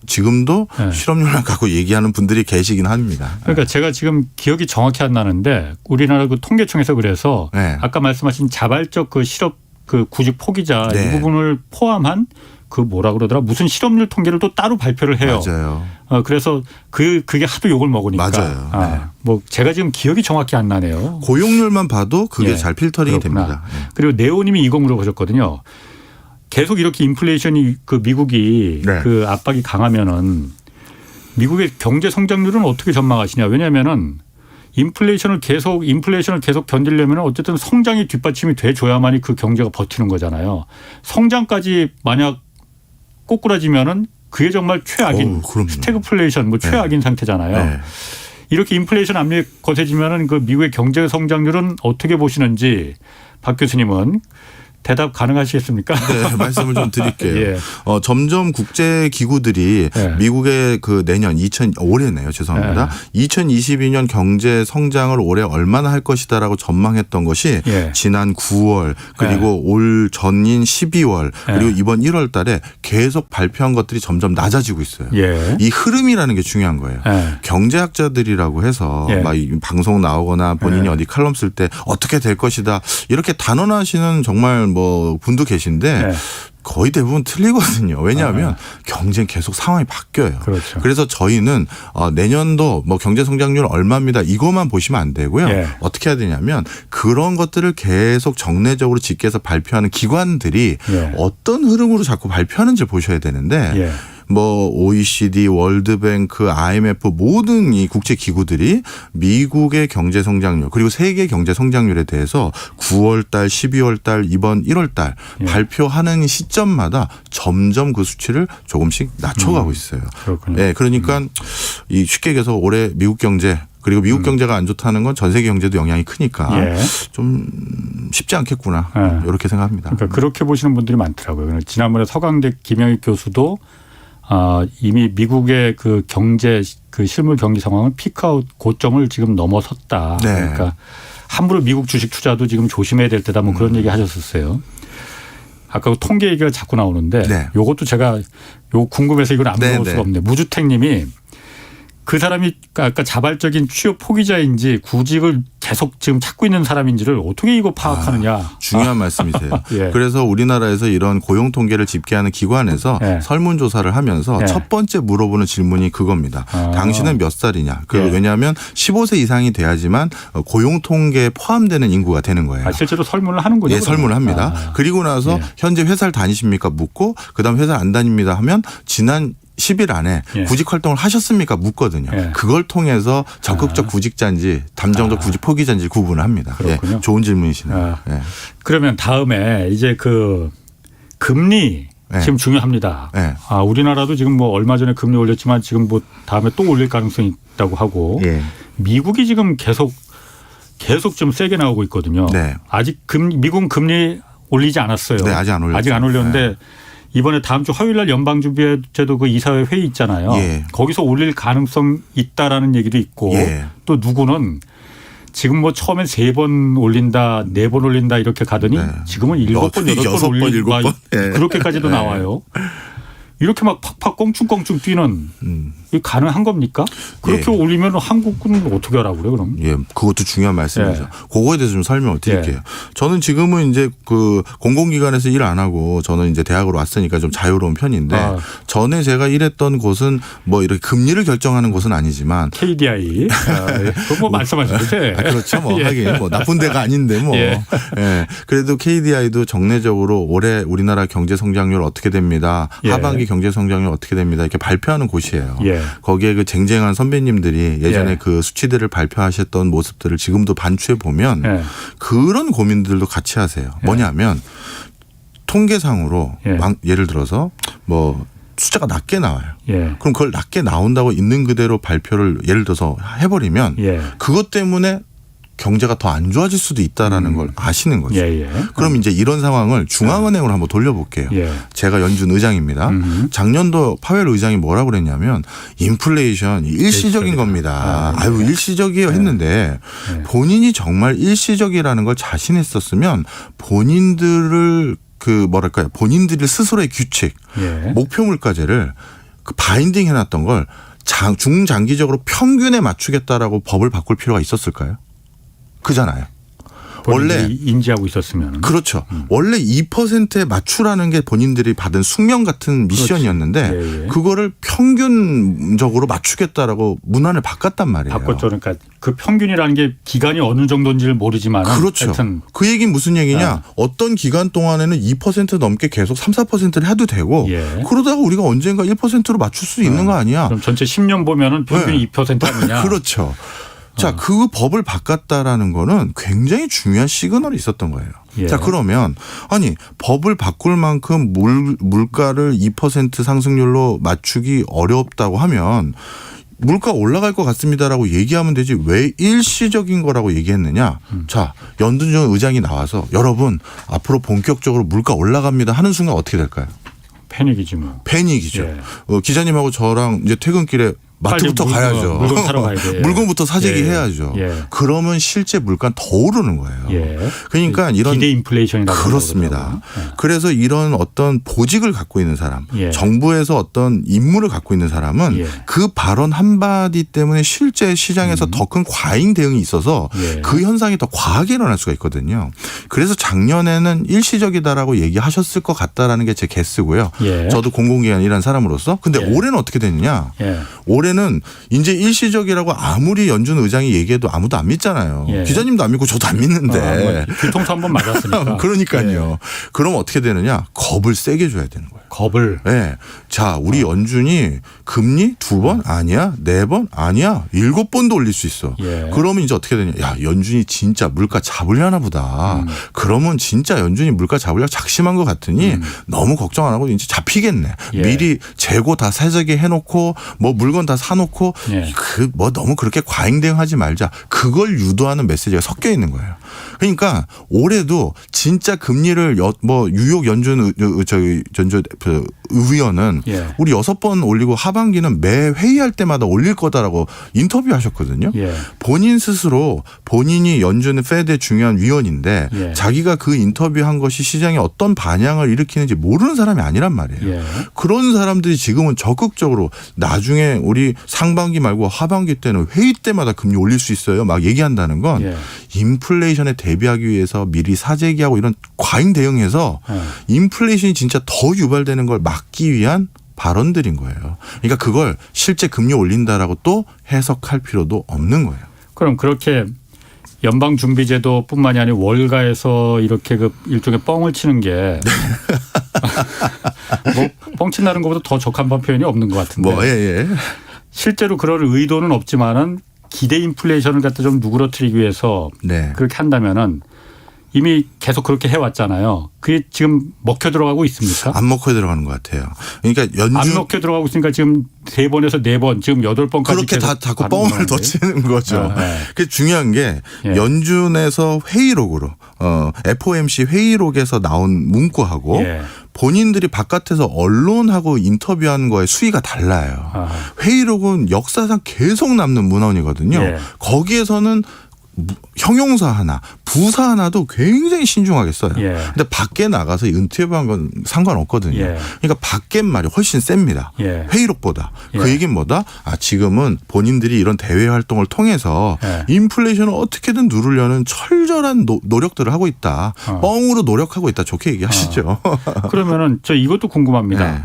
지금도 네. 실업률만 갖고 얘기하는 분들이 계시긴 합니다. 그러니까 제가 지금 기억이 정확히 안 나는데 우리나라 그 통계청에서 그래서 네. 아까 말씀하신 자발적 그 실업 그 구직 포기자 네. 이 부분을 포함한 그 뭐라 그러더라 무슨 실업률 통계를 또 따로 발표를 해요. 맞아요. 그래서 그게 하도 욕을 먹으니까. 맞아요. 네. 뭐 제가 지금 기억이 정확히 안 나네요. 고용률만 봐도 그게 예. 잘 필터링이 그렇구나. 됩니다. 네. 그리고 네오님이 이거 물어보셨거든요. 계속 이렇게 인플레이션이 그 미국이 네. 그 압박이 강하면은 미국의 경제 성장률은 어떻게 전망하시냐? 왜냐하면은 인플레이션을 계속 견디려면 어쨌든 성장이 뒷받침이 돼줘야만이 그 경제가 버티는 거잖아요. 성장까지 만약 꼬꾸라지면은 그게 정말 최악인 그럼요. 스태그플레이션 뭐 최악인 상태잖아요. 네. 이렇게 인플레이션 압력이 거세지면은 그 미국의 경제 성장률은 어떻게 보시는지 박 교수님은 대답 가능하시겠습니까? 네, 말씀을 좀 드릴게요. 예. 점점 국제 기구들이 예. 미국의 그 내년 올해네요. 죄송합니다. 2022년 경제 성장을 올해 얼마나 할 것이다라고 전망했던 것이 예. 지난 9월 그리고 올 전인 12월 그리고 이번 1월 달에 계속 발표한 것들이 점점 낮아지고 있어요. 예. 이 흐름이라는 게 중요한 거예요. 예. 경제학자들이라고 해서 예. 막 방송 나오거나 본인이 어디 칼럼 쓸 때 어떻게 될 것이다 이렇게 단언하시는 정말 뭐 분도 계신데 거의 대부분 틀리거든요. 왜냐하면 경제는 계속 상황이 바뀌어요. 그렇죠. 그래서 저희는 내년도 뭐 경제 성장률 얼마입니다. 이것만 보시면 안 되고요. 예. 어떻게 해야 되냐면 그런 것들을 계속 정례적으로 집계해서 발표하는 기관들이 예. 어떤 흐름으로 자꾸 발표하는지 보셔야 되는데 예. 뭐 OECD, 월드뱅크, IMF 모든 이 국제 기구들이 미국의 경제 성장률 그리고 세계 경제 성장률에 대해서 9월 달, 12월 달, 이번 1월 달 발표하는 시점마다 점점 그 수치를 조금씩 낮춰가고 있어요. 그렇군요. 네, 그러니까 이 쉽게 얘기해서 올해 미국 경제 그리고 미국 경제가 안 좋다는 건 전 세계 경제도 영향이 크니까 좀 쉽지 않겠구나 이렇게 생각합니다. 그러니까 그렇게 보시는 분들이 많더라고요. 지난번에 서강대 김영익 교수도 이미 미국의 그 경제 그 실물 경기 상황은 피크아웃 고점을 지금 넘어섰다. 네. 그러니까 함부로 미국 주식 투자도 지금 조심해야 될 때다. 뭐 그런 얘기 하셨었어요. 아까 그 통계 얘기가 자꾸 나오는데 네. 요것도 제가 요 궁금해서 이걸 안 물어볼 네, 수가 없네요. 무주택님이 그 사람이 아까 자발적인 취업 포기자인지 구직을 계속 지금 찾고 있는 사람인지를 어떻게 이거 파악하느냐. 중요한 말씀이세요. 예. 그래서 우리나라에서 이런 고용 통계를 집계하는 기관에서 설문조사를 하면서 첫 번째 물어보는 질문이 그겁니다. 당신은 몇 살이냐. 왜냐하면 15세 이상이 돼야지만 고용 통계에 포함되는 인구가 되는 거예요. 실제로 설문을 하는군요. 네, 설문을 합니다. 그리고 나서 현재 회사를 다니십니까 묻고 그다음 회사 안 다닙니다 하면 지난 10일 안에 구직 활동을 하셨습니까 묻거든요. 그걸 통해서 적극적 구직자인지 담정적 구직 포기자인지 구분을 합니다. 그렇군요. 좋은 질문이시네요. 그러면 다음에 이제 그 금리 지금 중요합니다. 우리나라도 지금 뭐 얼마 전에 금리 올렸지만 지금 뭐 다음에 또 올릴 가능성이 있다고 하고 미국이 지금 계속 좀 세게 나오고 있거든요. 아직 미국은 금리 올리지 않았어요. 네, 아직 안 올렸죠. 아직 안 올렸는데 이번에 다음 주 화요일 날 연방준비제도 그 이사회 회의 있잖아요. 거기서 올릴 가능성 있다라는 얘기도 있고 또 누구는 지금 뭐 처음엔 3번 올린다, 4번 올린다 이렇게 가더니 지금은 7번, 8번 올린다 그렇게까지도 나와요. 이렇게 막 팍팍 껑충껑충 뛰는 이게 가능한 겁니까? 그렇게 올리면 한국은 어떻게 하라고 그래요, 그럼? 그것도 중요한 말씀이죠. 그거에 대해서 좀 설명을 드릴게요. 저는 지금은 이제 그 공공기관에서 일 안 하고 저는 이제 대학으로 왔으니까 좀 자유로운 편인데 전에 제가 일했던 곳은 뭐 이렇게 금리를 결정하는 곳은 아니지만 KDI. 그거 뭐 말씀하시죠. 그렇죠. 뭐 하긴 뭐 나쁜 데가 아닌데 뭐. 그래도 KDI도 정례적으로 올해 우리나라 경제 성장률 어떻게 됩니다. 하반기 경제 성장률 어떻게 됩니다. 이렇게 발표하는 곳이에요. 거기에 그 쟁쟁한 선배님들이 예전에 그 수치들을 발표하셨던 모습들을 지금도 반추해 보면 그런 고민들도 같이 하세요. 뭐냐면 통계상으로 예를 들어서 뭐 숫자가 낮게 나와요. 그럼 그걸 낮게 나온다고 있는 그대로 발표를 예를 들어서 해버리면 그것 때문에 경제가 더 안 좋아질 수도 있다라는 걸 아시는 거죠. 그럼 이제 이런 상황을 중앙은행으로 한번 돌려볼게요. 제가 연준 의장입니다. 작년도 파웰 의장이 뭐라고 그랬냐면 인플레이션 일시적인 겁니다. 아유 일시적이에요 했는데 본인이 정말 일시적이라는 걸 자신했었으면 본인들을 본인들이 스스로의 규칙, 목표 물가제를 그 바인딩 해놨던 걸 중장기적으로 평균에 맞추겠다라고 법을 바꿀 필요가 있었을까요? 그잖아요. 원래 인지하고 있었으면. 그렇죠. 원래 2%에 맞추라는 게 본인들이 받은 숙명 같은 미션이었는데 그거를 평균적으로 맞추겠다라고 문안을 바꿨단 말이에요. 바꿨죠. 그러니까 그 평균이라는 게 기간이 어느 정도인지를 모르지만. 그렇죠. 그 얘기는 무슨 얘기냐. 어떤 기간 동안에는 2% 넘게 계속 3, 4%를 해도 되고 그러다가 우리가 언젠가 1%로 맞출 수 있는 거 아니야. 그럼 전체 10년 보면은 평균이 2% 아니냐. 그렇죠. 자, 그 법을 바꿨다라는 거는 굉장히 중요한 시그널이 있었던 거예요. 자, 그러면 아니 법을 바꿀 만큼 물가를 2% 상승률로 맞추기 어렵다고 하면 물가 올라갈 것 같습니다라고 얘기하면 되지 왜 일시적인 거라고 얘기했느냐. 자, 연준전 의장이 나와서 여러분 앞으로 본격적으로 물가 올라갑니다 하는 순간 어떻게 될까요? 패닉이지 뭐. 패닉이죠. 기자님하고 저랑 이제 퇴근길에 마트부터 가야죠. 물건 사러 가야 돼. 물건부터 사재기 해야죠. 그러면 실제 물가는 더 오르는 거예요. 그러니까 이런 기대 인플레이션이라고 그렇습니다. 그래서 이런 어떤 보직을 갖고 있는 사람, 정부에서 어떤 임무를 갖고 있는 사람은 그 발언 한마디 때문에 실제 시장에서 더 큰 과잉 대응이 있어서 그 현상이 더 과하게 일어날 수가 있거든요. 그래서 작년에는 일시적이다라고 얘기하셨을 것 같다라는 게 제 개수고요. 저도 공공기관에 일한 사람으로서. 근데 올해는 어떻게 됐느냐. 올해는 이제 일시적이라고 아무리 연준 의장이 얘기해도 아무도 안 믿잖아요. 기자님도 안 믿고 저도 안 믿는데. 뒤통수 한번 맞았으니까. 그러니까요. 그럼 어떻게 되느냐. 겁을 세게 줘야 되는 거예요. 겁을. 네. 자, 우리 연준이 금리 2번 아니야, 4번 아니야, 7번도 올릴 수 있어. 예. 그러면 이제 어떻게 되냐? 야, 연준이 진짜 물가 잡으려나 보다. 그러면 진짜 연준이 물가 잡으려고 작심한 것 같으니 너무 걱정 안 하고 이제 잡히겠네. 예. 미리 재고 다 세세게 해놓고 뭐 물건 다 사놓고 예. 그 뭐 너무 그렇게 과잉 대응하지 말자. 그걸 유도하는 메시지가 섞여 있는 거예요. 그러니까 올해도 진짜 금리를 뭐 뉴욕 연준 저기 전주 의원은 예. 우리 6번 올리고 하반기는 매 회의할 때마다 올릴 거다라고 인터뷰하셨거든요. 예. 본인 스스로 본인이 연준의 페드의 중요한 위원인데 예. 자기가 그 인터뷰한 것이 시장에 어떤 반향을 일으키는지 모르는 사람이 아니란 말이에요. 예. 그런 사람들이 지금은 적극적으로 나중에 우리 상반기 말고 하반기 때는 회의 때마다 금리 올릴 수 있어요. 막 얘기한다는 건 예. 인플레이션에 대비하기 위해서 미리 사재기하고 이런 과잉 대응해서 인플레이션이 진짜 더 유발되는 걸 막기 위한 발언들인 거예요. 그러니까 그걸 실제 금리 올린다라고 또 해석할 필요도 없는 거예요. 그럼 그렇게 연방준비제도뿐만이 아니라 월가에서 이렇게 그 일종의 뻥을 치는 게 뭐 뻥친다는 것보다 더 적합한 표현이 없는 것 같은데. 뭐, 예. 실제로 그럴 의도는 없지만은 기대 인플레이션을 갖다 좀 누그러뜨리기 위해서 네. 그렇게 한다면은 이미 계속 그렇게 해왔잖아요. 그게 지금 먹혀 들어가고 있습니까? 안 먹혀 들어가는 것 같아요. 그러니까 안 먹혀 들어가고 있으니까 지금 3번에서 4번, 지금 8번까지 그렇게 다 자꾸 뻥을 더 치는 거죠. 네. 그 중요한 게 예. 연준에서 회의록으로 FOMC 회의록에서 나온 문구하고 예. 본인들이 바깥에서 언론하고 인터뷰한 거에 수위가 달라요. 아. 회의록은 역사상 계속 남는 문헌이거든요. 예. 거기에서는 형용사 하나, 부사 하나도 굉장히 신중하게 써요. 예. 근데 밖에 나가서 인터뷰한 건 상관없거든요. 예. 그러니까 밖에 말이 훨씬 셉니다. 예. 회의록보다. 예. 그 얘기는 뭐다? 아, 지금은 본인들이 이런 대외 활동을 통해서 예. 인플레이션을 어떻게든 누르려는 철저한 노력들을 하고 있다. 뻥으로 노력하고 있다. 좋게 얘기하시죠. 그러면은 저 이것도 궁금합니다. 네.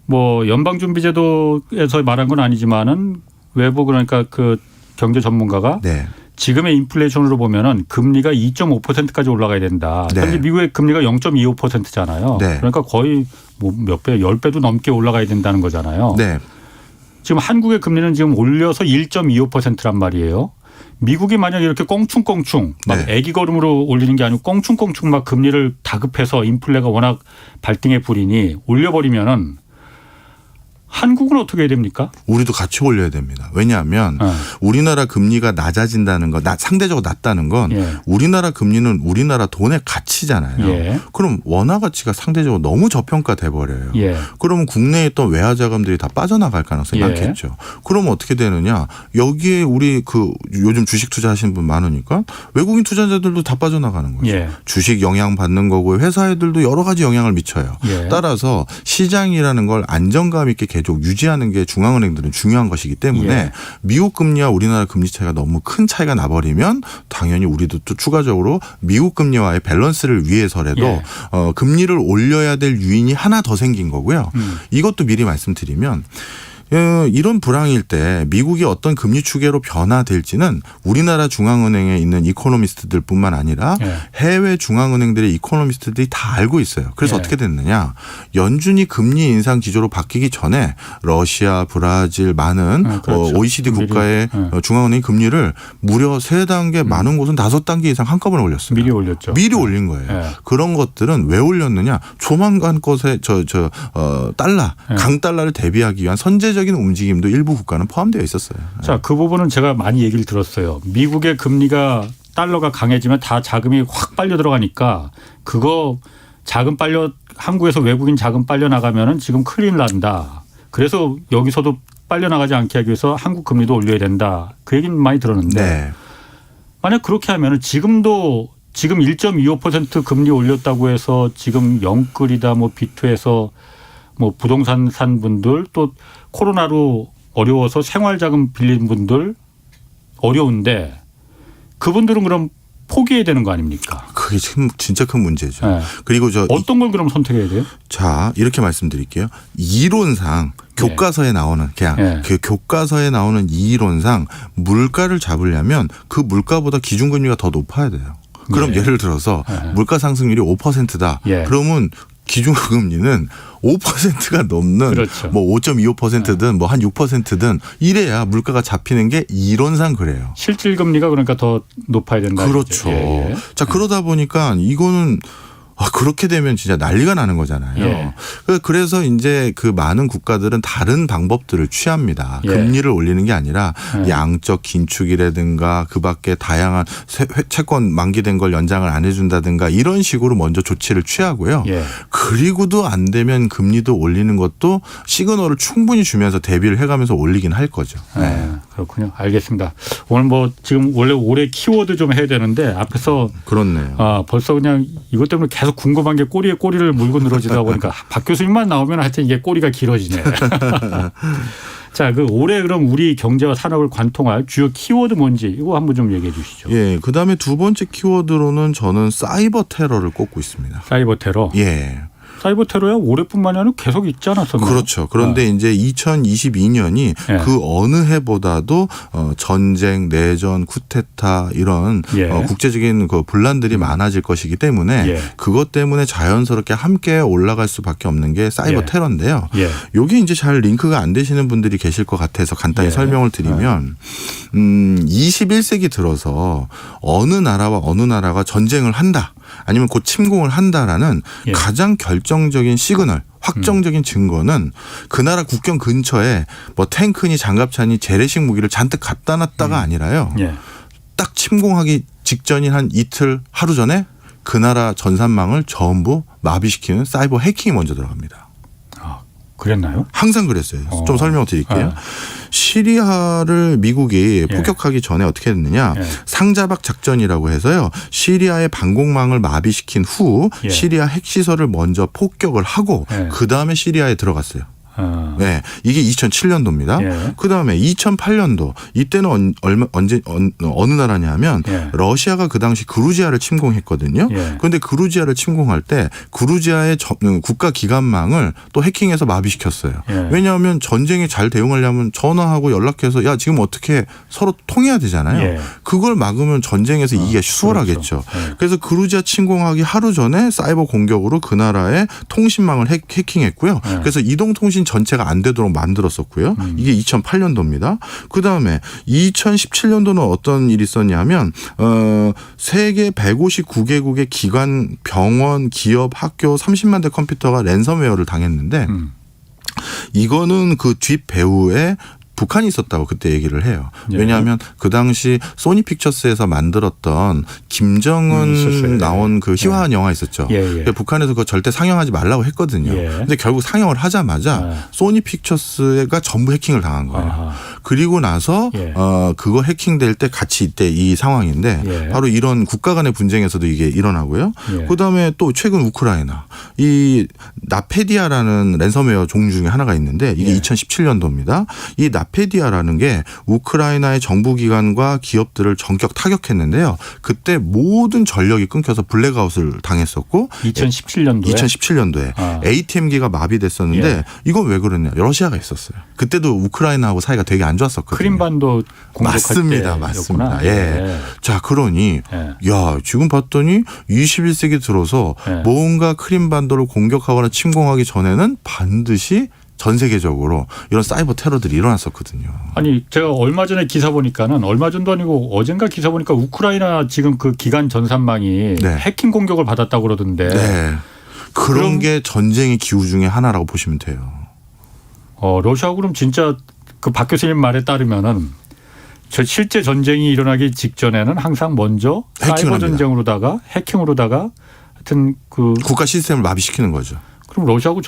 뭐 연방준비제도에서 말한 건 아니지만은 외부 그러니까 그 경제 전문가가 네. 지금의 인플레이션으로 보면은 금리가 2.5%까지 올라가야 된다. 네. 현재 미국의 금리가 0.25%잖아요. 네. 그러니까 거의 뭐 몇 배, 10배도 넘게 올라가야 된다는 거잖아요. 네. 지금 한국의 금리는 지금 올려서 1.25%란 말이에요. 미국이 만약 이렇게 꽁충꽁충 막 네. 애기 걸음으로 올리는 게 아니고 꽁충꽁충 막 금리를 다급해서 인플레가 워낙 발등에 불이니 올려버리면은 한국은 어떻게 해야 됩니까? 우리도 같이 올려야 됩니다. 왜냐하면 우리나라 금리가 낮아진다는 거, 상대적으로 낮다는 건 예. 우리나라 금리는 우리나라 돈의 가치잖아요. 예. 그럼 원화 가치가 상대적으로 너무 저평가돼 버려요. 예. 그러면 국내에 있던 외화 자금들이 다 빠져나갈 가능성이 예. 많겠죠. 그러면 어떻게 되느냐? 여기에 우리 그 요즘 주식 투자하시는 분 많으니까 외국인 투자자들도 다 빠져나가는 거죠. 예. 주식 영향 받는 거고 회사 애들도 여러 가지 영향을 미쳐요. 예. 따라서 시장이라는 걸 안정감 있게 계속 유지하는 게 중앙은행들은 중요한 것이기 때문에 예. 미국 금리와 우리나라 금리 차이가 너무 큰 차이가 나버리면 당연히 우리도 또 추가적으로 미국 금리와의 밸런스를 위해서라도 예. 금리를 올려야 될 유인이 하나 더 생긴 거고요. 이것도 미리 말씀드리면 이런 불황일 때 미국이 어떤 금리 추계로 변화될지는 우리나라 중앙은행에 있는 이코노미스트들뿐만 아니라 예. 해외 중앙은행들의 이코노미스트들이 다 알고 있어요. 그래서 예. 어떻게 됐느냐. 연준이 금리 인상 기조로 바뀌기 전에 러시아, 브라질 많은 그렇죠. OECD 미리. 국가의 중앙은행 금리를 무려 3단계 많은 곳은 5단계 이상 한꺼번에 올렸어요. 미리 올렸죠. 미리 올린 거예요. 예. 그런 것들은 왜 올렸느냐? 조만간 것에 달러, 예. 강달러를 대비하기 위한 선제적인 움직임도 일부 국가는 포함되어 있었어요. 자, 그 부분은 제가 많이 얘기를 들었어요. 미국의 금리가 달러가 강해지면 다 자금이 확 빨려 들어가니까 그거 자금 빨려 한국에서 외국인 자금 빨려 나가면은 지금 큰일 난다. 그래서 여기서도 빨려 나가지 않게 하기 위해서 한국 금리도 올려야 된다. 그 얘기는 많이 들었는데 네. 만약 그렇게 하면은 지금 1.25% 금리 올렸다고 해서 지금 영끌이다 뭐 비투에서 뭐 부동산 산 분들 또 코로나로 어려워서 생활자금 빌린 분들 어려운데 그분들은 그럼 포기해야 되는 거 아닙니까? 그게 진짜 큰 문제죠. 네. 그리고 어떤 걸 그럼 선택해야 돼요? 자, 이렇게 말씀드릴게요. 이론상 교과서에 나오는 그냥 네. 그 교과서에 나오는 이론상 물가를 잡으려면 그 물가보다 기준금리가 더 높아야 돼요. 그럼 네. 예를 들어서 네. 물가 상승률이 5%다. 예. 그러면 기준금리는 5%가 넘는 그렇죠. 뭐 5.25%든 뭐 한 6%든 이래야 물가가 잡히는 게 이론상 그래요. 실질 금리가 그러니까 더 높아야 된다. 그렇죠. 예. 자, 그러다 보니까 이거는 그렇게 되면 진짜 난리가 나는 거잖아요. 예. 그래서 이제 그 많은 국가들은 다른 방법들을 취합니다. 예. 금리를 올리는 게 아니라 예. 양적 긴축이라든가 그 밖에 다양한 채권 만기된 걸 연장을 안 해준다든가 이런 식으로 먼저 조치를 취하고요. 예. 그리고도 안 되면 금리도 올리는 것도 시그널을 충분히 주면서 대비를 해가면서 올리긴 할 거죠. 네. 그렇군요. 알겠습니다. 오늘 뭐 지금 원래 올해 키워드 좀 해야 되는데 앞에서 그렇네요. 벌써 그냥 이것 때문에 계속 궁금한 게 꼬리에 꼬리를 물고 늘어지다 보니까 박 교수님만 나오면 하여튼 이게 꼬리가 길어지네. 자, 그 올해 그럼 우리 경제와 산업을 관통할 주요 키워드 뭔지 이거 한번 좀 얘기해 주시죠. 예, 그다음에 두 번째 키워드로는 저는 사이버 테러를 꼽고 있습니다. 사이버 테러. 예. 사이버 테러야 올해뿐만이 아니라 계속 있지 않았었나요? 그렇죠. 그런데 이제 2022년이 예. 그 어느 해보다도 전쟁, 내전, 쿠데타 이런 예. 국제적인 그 분란들이 많아질 것이기 때문에 예. 그것 때문에 자연스럽게 함께 올라갈 수밖에 없는 게 사이버 예. 테러인데요. 예. 여기 이제 잘 링크가 안 되시는 분들이 계실 것 같아서 간단히 예. 설명을 드리면 21세기 들어서 어느 나라와 어느 나라가 전쟁을 한다. 아니면 곧 침공을 한다라는 예. 가장 결정적인 시그널, 확정적인 증거는 그 나라 국경 근처에 뭐 탱크니 장갑차니 재래식 무기를 잔뜩 갖다 놨다가 아니라요. 예. 딱 침공하기 직전인 한 이틀, 하루 전에 그 나라 전산망을 전부 마비시키는 사이버 해킹이 먼저 들어갑니다. 그랬나요? 항상 그랬어요. 좀 설명을 드릴게요. 시리아를 미국이 예. 폭격하기 전에 어떻게 했느냐. 예. 상자박 작전이라고 해서요. 시리아의 방공망을 마비시킨 후 예. 시리아 핵시설을 먼저 폭격을 하고 예. 그다음에 시리아에 들어갔어요. 네, 이게 2007년도입니다. 예. 그다음에 2008년도 이때는 어느 나라냐면 예. 러시아가 그 당시 그루지아를 침공했거든요. 예. 그런데 그루지아를 침공할 때 그루지아의 국가 기관망을 또 해킹해서 마비시켰어요. 예. 왜냐하면 전쟁에 잘 대응하려면 전화하고 연락해서 야 지금 어떻게 서로 통해야 되잖아요. 예. 그걸 막으면 전쟁에서 이기가 수월하겠죠. 그렇죠. 예. 그래서 그루지아 침공하기 하루 전에 사이버 공격으로 그 나라의 통신망을 해킹했고요. 예. 그래서 이동통신 전체가 안 되도록 만들었었고요. 이게 2008년도입니다. 그다음에 2017년도는 어떤 일이 있었냐면 세계 159개국의 기관, 병원, 기업, 학교 30만 대 컴퓨터가 랜섬웨어를 당했는데 이거는 그 뒷 배후에 북한이 있었다고 그때 얘기를 해요. 예. 왜냐하면 그 당시 소니 픽처스에서 만들었던 김정은 있었어요. 나온 그 희화한 영화 있었죠. 예. 북한에서 그거 절대 상영하지 말라고 했거든요. 예. 근데 결국 상영을 하자마자 예. 소니 픽처스가 전부 해킹을 당한 거예요. 아하. 그리고 나서 예. 그거 해킹될 때 같이 이때 이 상황인데 예. 바로 이런 국가 간의 분쟁에서도 이게 일어나고요. 예. 그다음에 또 최근 우크라이나 이 나페디아라는 랜섬웨어 종류 중에 하나가 있는데 이게 예. 2017년도입니다. 이 나페디아라는 게 우크라이나의 정부기관과 기업들을 전격 타격했는데요. 그때 모든 전력이 끊겨서 블랙아웃을 당했었고 2017년도에 2017년도에 ATM기가 마비됐었는데 예. 이건 왜 그러냐. 러시아가 있었어요. 그때도 우크라이나하고 사이가 되게 안 좋았었거든요. 크림반도 공격할 맞습니다. 때였구나. 맞습니다. 예. 자, 그러니 예. 야, 지금 봤더니 21세기 들어서 예. 뭔가 크림반도를 공격하거나 침공하기 전에는 반드시 전 세계적으로 이런 사이버 테러들이 일어났었거든요. 아니 제가 얼마 전에 기사 보니까는 얼마 전도 아니고 어젠가 기사 보니까 우크라이나 지금 그 기간 전산망이 네. 해킹 공격을 받았다고 그러던데 네. 그런 그럼- 게 전쟁의 기후 중에 하나라고 보시면 돼요. 러시아 그럼 진짜 그 박 교수님 말에 따르면은 저 실제 전쟁이 일어나기 직전에는 항상 먼저 해킹을 사이버 합니다. 전쟁으로다가 해킹으로다가 하여튼 그 국가 시스템을 마비시키는 거죠. 그럼 러시아하고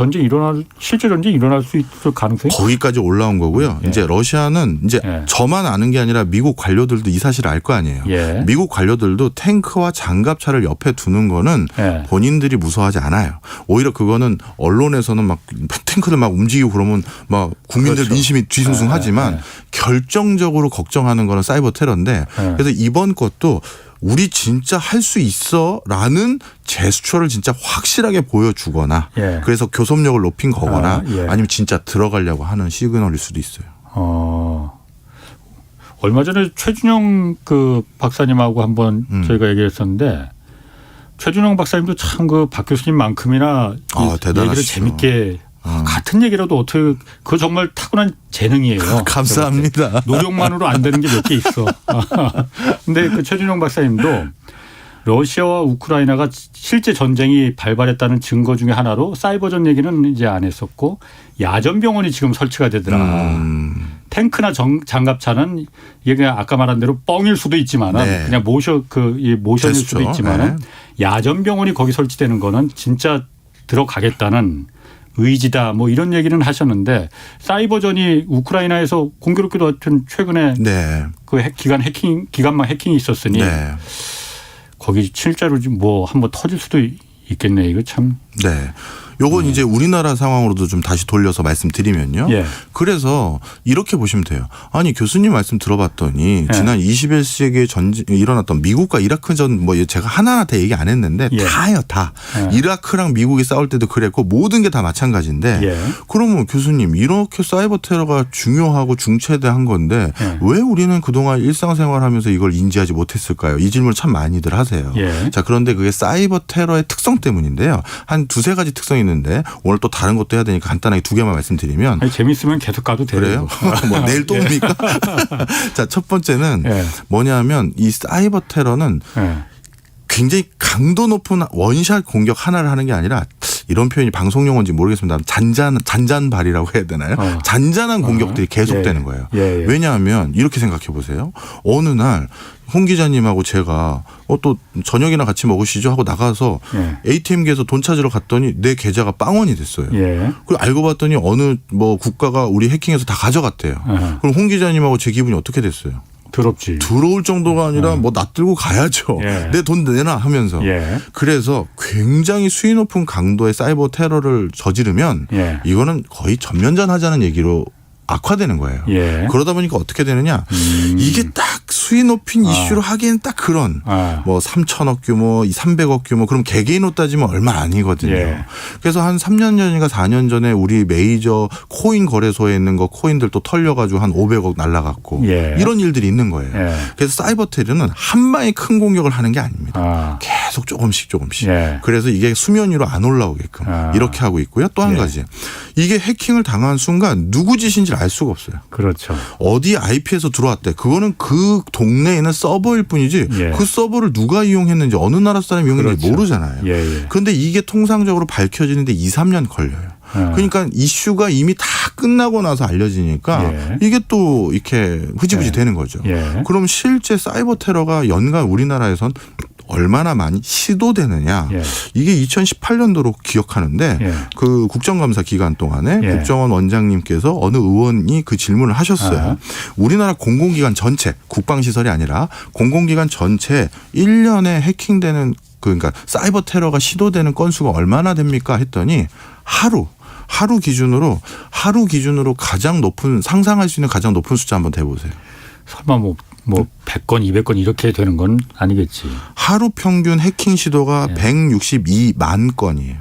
실제 전쟁이 일어날 수 있을 가능성이 거기까지 올라온 거고요. 예. 이제 러시아는 이제 예. 저만 아는 게 아니라 미국 관료들도 이 사실을 알 거 아니에요. 예. 미국 관료들도 탱크와 장갑차를 옆에 두는 거는 예. 본인들이 무서워하지 않아요. 오히려 그거는 언론에서는 막 탱크들 막 움직이고 그러면 막 국민들 그렇죠. 민심이 뒤숭숭하지만 예. 결정적으로 걱정하는 거는 사이버 테러인데 예. 그래서 이번 것도 우리 진짜 할 수 있어라는 제스처를 진짜 확실하게 보여주거나 예. 그래서 교섭력을 높인 거거나 예. 아니면 진짜 들어가려고 하는 시그널일 수도 있어요. 얼마 전에 최준영 그 박사님하고 한번 저희가 얘기했었는데 최준영 박사님도 참 그 박 교수님만큼이나 대단하시죠. 얘기를 재밌게 같은 얘기라도 어떻게 그거 정말 타고난 재능이에요. 감사합니다. 노력만으로 안 되는 게 몇 개 있어. 근데 그 최준영 박사님도 러시아와 우크라이나가 실제 전쟁이 발발했다는 증거 중에 하나로 사이버전 얘기는 이제 안 했었고 야전병원이 지금 설치가 되더라. 탱크나 장갑차는 이게 그냥 아까 말한 대로 뻥일 수도 있지만은 네. 그냥 모션일 수도 됐죠. 있지만은 야전병원이 거기 설치되는 거는 진짜 들어가겠다는 의지다 뭐 이런 얘기는 하셨는데 사이버전이 우크라이나에서 공교롭게도 하여튼 최근에 네. 그 기간만 해킹이 있었으니 네. 거기 실제로 좀 뭐 한번 터질 수도 있겠네. 이거 참. 네. 요건 이제 우리나라 상황으로도 좀 다시 돌려서 말씀드리면요. 예. 그래서 이렇게 보시면 돼요. 아니 교수님 말씀 들어봤더니 예. 지난 21세기에 일어났던 미국과 이라크전 뭐 제가 하나하나 다 얘기 안 했는데 예. 다요 다. 예. 이라크랑 미국이 싸울 때도 그랬고 모든 게 다 마찬가지인데 예. 그러면 교수님 이렇게 사이버 테러가 중요하고 중체대한 건데 예. 왜 우리는 그동안 일상생활하면서 이걸 인지하지 못했을까요? 이 질문을 참 많이들 하세요. 예. 자 그런데 그게 사이버 테러의 특성 때문인데요. 한 두세 가지 특성이 있는데 오늘 또 다른 것도 해야 되니까 간단하게 두 개만 말씀드리면 아니, 재밌으면 계속 가도 돼요. 그래요? 뭐 내일 또 옵니까? 자, 첫 번째는 예. 뭐냐면 이 사이버 테러는 예. 굉장히 강도 높은 원샷 공격 하나를 하는 게 아니라 이런 표현이 방송 용어인지 모르겠습니다. 잔잔발이라고 해야 되나요? 잔잔한 공격들이 계속되는 예. 거예요. 예. 예. 왜냐하면 이렇게 생각해 보세요. 어느 날 홍 기자님하고 제가 또 저녁이나 같이 먹으시죠 하고 나가서 예. ATM기에서 돈 찾으러 갔더니 내 계좌가 빵원이 됐어요. 예. 그리고 알고 봤더니 어느 뭐 국가가 우리 해킹해서 다 가져갔대요. 아하. 그럼 홍 기자님하고 제 기분이 어떻게 됐어요? 더럽지. 들어올 정도가 아니라 뭐 놔들고 가야죠. 예. 내 돈 내놔 하면서. 예. 그래서 굉장히 수위 높은 강도의 사이버 테러를 저지르면 예. 이거는 거의 전면전하자는 얘기로 악화되는 거예요. 예. 그러다 보니까 어떻게 되느냐. 이게 딱 수위 높인 이슈로 하기엔 딱 그런 뭐 3천억 규모, 300억 규모 그럼 개개인으로 따지면 얼마 아니거든요. 예. 그래서 한 3년 전인가 4년 전에 우리 메이저 코인 거래소에 있는 거 코인들 또 털려가지고 한 500억 날라갔고 예. 이런 일들이 있는 거예요. 예. 그래서 사이버 테러는 한 방에 큰 공격을 하는 게 아닙니다. 계속 조금씩. 예. 그래서 이게 수면 위로 안 올라오게끔 이렇게 하고 있고요. 또 한 예. 가지. 이게 해킹을 당한 순간 누구 짓인지를 알 수가 없어요. 그렇죠. 어디 IP에서 들어왔대. 그거는 그 동네에 있는 서버일 뿐이지 예. 그 서버를 누가 이용했는지 어느 나라 사람이 이용했는지 그렇죠. 모르잖아요. 예. 예. 그런데 이게 통상적으로 밝혀지는데 2, 3년 걸려요. 그러니까 이슈가 이미 다 끝나고 나서 알려지니까 예. 이게 또 이렇게 흐지부지 예. 되는 거죠. 예. 그럼 실제 사이버 테러가 연간 우리나라에선 얼마나 많이 시도되느냐. 예. 이게 2018년도로 기억하는데 예. 그 국정감사 기간 동안에 예. 국정원 원장님께서 어느 의원이 그 질문을 하셨어요. 우리나라 공공기관 전체 국방시설이 아니라 공공기관 전체 1년에 해킹되는 그러니까 사이버 테러가 시도되는 건수가 얼마나 됩니까 했더니 하루 기준으로 가장 높은 상상할 수 있는 가장 높은 숫자 한번 대보세요. 설마 뭐 100건, 200건 이렇게 되는 건 아니겠지. 하루 평균 해킹 시도가 162만 건이에요.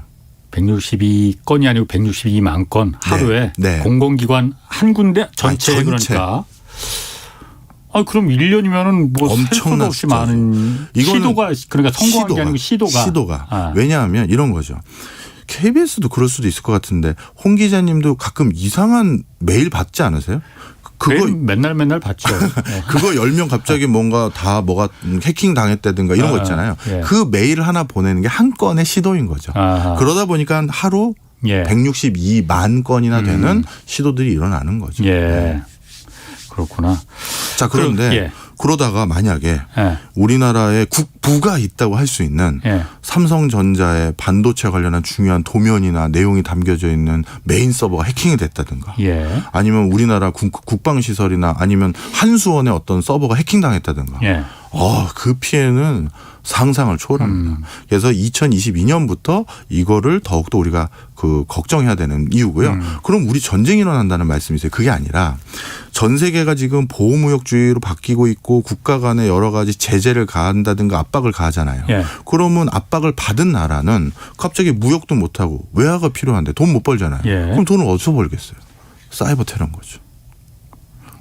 162건이 아니고 162만 건 하루에 네. 공공기관 한 군데 전체 전체. 그러니까. 그럼 1년이면은 뭐 셀 수도 없이 숫자죠. 많은 이거는 시도가 그러니까 성공한 게 아니고 시도가. 왜냐하면 이런 거죠. KBS도 그럴 수도 있을 것 같은데 홍 기자님도 가끔 이상한 메일 받지 않으세요? 그거 맨날 받죠. 그거 10명 갑자기 뭔가 뭐가 해킹 당했다든가 이런 거 있잖아요. 예. 그 메일을 하나 보내는 게 한 건의 시도인 거죠. 아하. 그러다 보니까 하루 예. 162만 건이나 되는 시도들이 일어나는 거죠. 예. 그렇구나. 자, 그런데 예. 그러다가 만약에 예. 우리나라에 국부가 있다고 할 수 있는 예. 삼성전자의 반도체 관련한 중요한 도면이나 내용이 담겨져 있는 메인 서버가 해킹이 됐다든가 예. 아니면 우리나라 국방시설이나 아니면 한수원의 어떤 서버가 해킹당했다든가 예. 그 피해는 상상을 초월합니다. 그래서 2022년부터 이거를 더욱더 우리가 걱정해야 되는 이유고요. 그럼 우리 전쟁이 일어난다는 말씀이세요. 그게 아니라 전 세계가 지금 보호무역주의로 바뀌고 있고 국가 간에 여러 가지 제재를 가한다든가 압박을 가하잖아요. 예. 그러면 압박을 받은 나라는 갑자기 무역도 못하고 외화가 필요한데 돈 못 벌잖아요. 예. 그럼 돈을 어디서 벌겠어요? 사이버 테러인 거죠.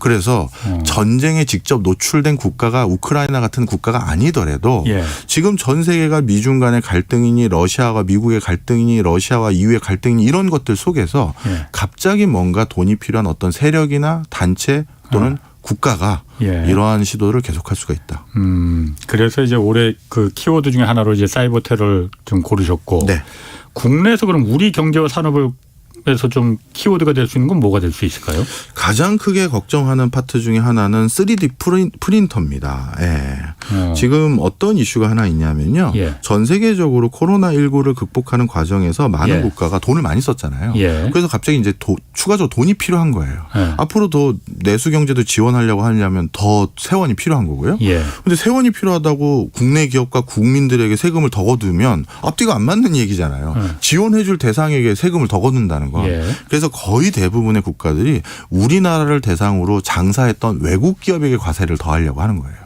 그래서 전쟁에 직접 노출된 국가가 우크라이나 같은 국가가 아니더라도 예. 지금 전 세계가 미중 간의 갈등이니 러시아와 미국의 갈등이니 러시아와 EU의 갈등이니 이런 것들 속에서 예. 갑자기 뭔가 돈이 필요한 어떤 세력이나 단체 또는 국가가 예. 이러한 시도를 계속할 수가 있다. 그래서 이제 올해 그 키워드 중에 하나로 이제 사이버 테러를 좀 고르셨고 네. 국내에서 그럼 우리 경제와 산업을 에서 좀 키워드가 될 수 있는 건 뭐가 될 수 있을까요? 가장 크게 걱정하는 파트 중에 하나는 3D 프린터입니다. 예. 지금 어떤 이슈가 하나 있냐면요. 예. 전 세계적으로 코로나19를 극복하는 과정에서 많은 예. 국가가 돈을 많이 썼잖아요. 예. 그래서 갑자기 이제 추가적으로 돈이 필요한 거예요. 예. 앞으로 더 내수 경제도 지원하려고 하려면 더 세원이 필요한 거고요. 예. 근데 세원이 필요하다고 국내 기업과 국민들에게 세금을 더 거두면 앞뒤가 안 맞는 얘기잖아요. 지원해 줄 대상에게 세금을 더 거둔다는 거. 예. 그래서 거의 대부분의 국가들이 우리나라를 대상으로 장사했던 외국 기업에게 과세를 더하려고 하는 거예요.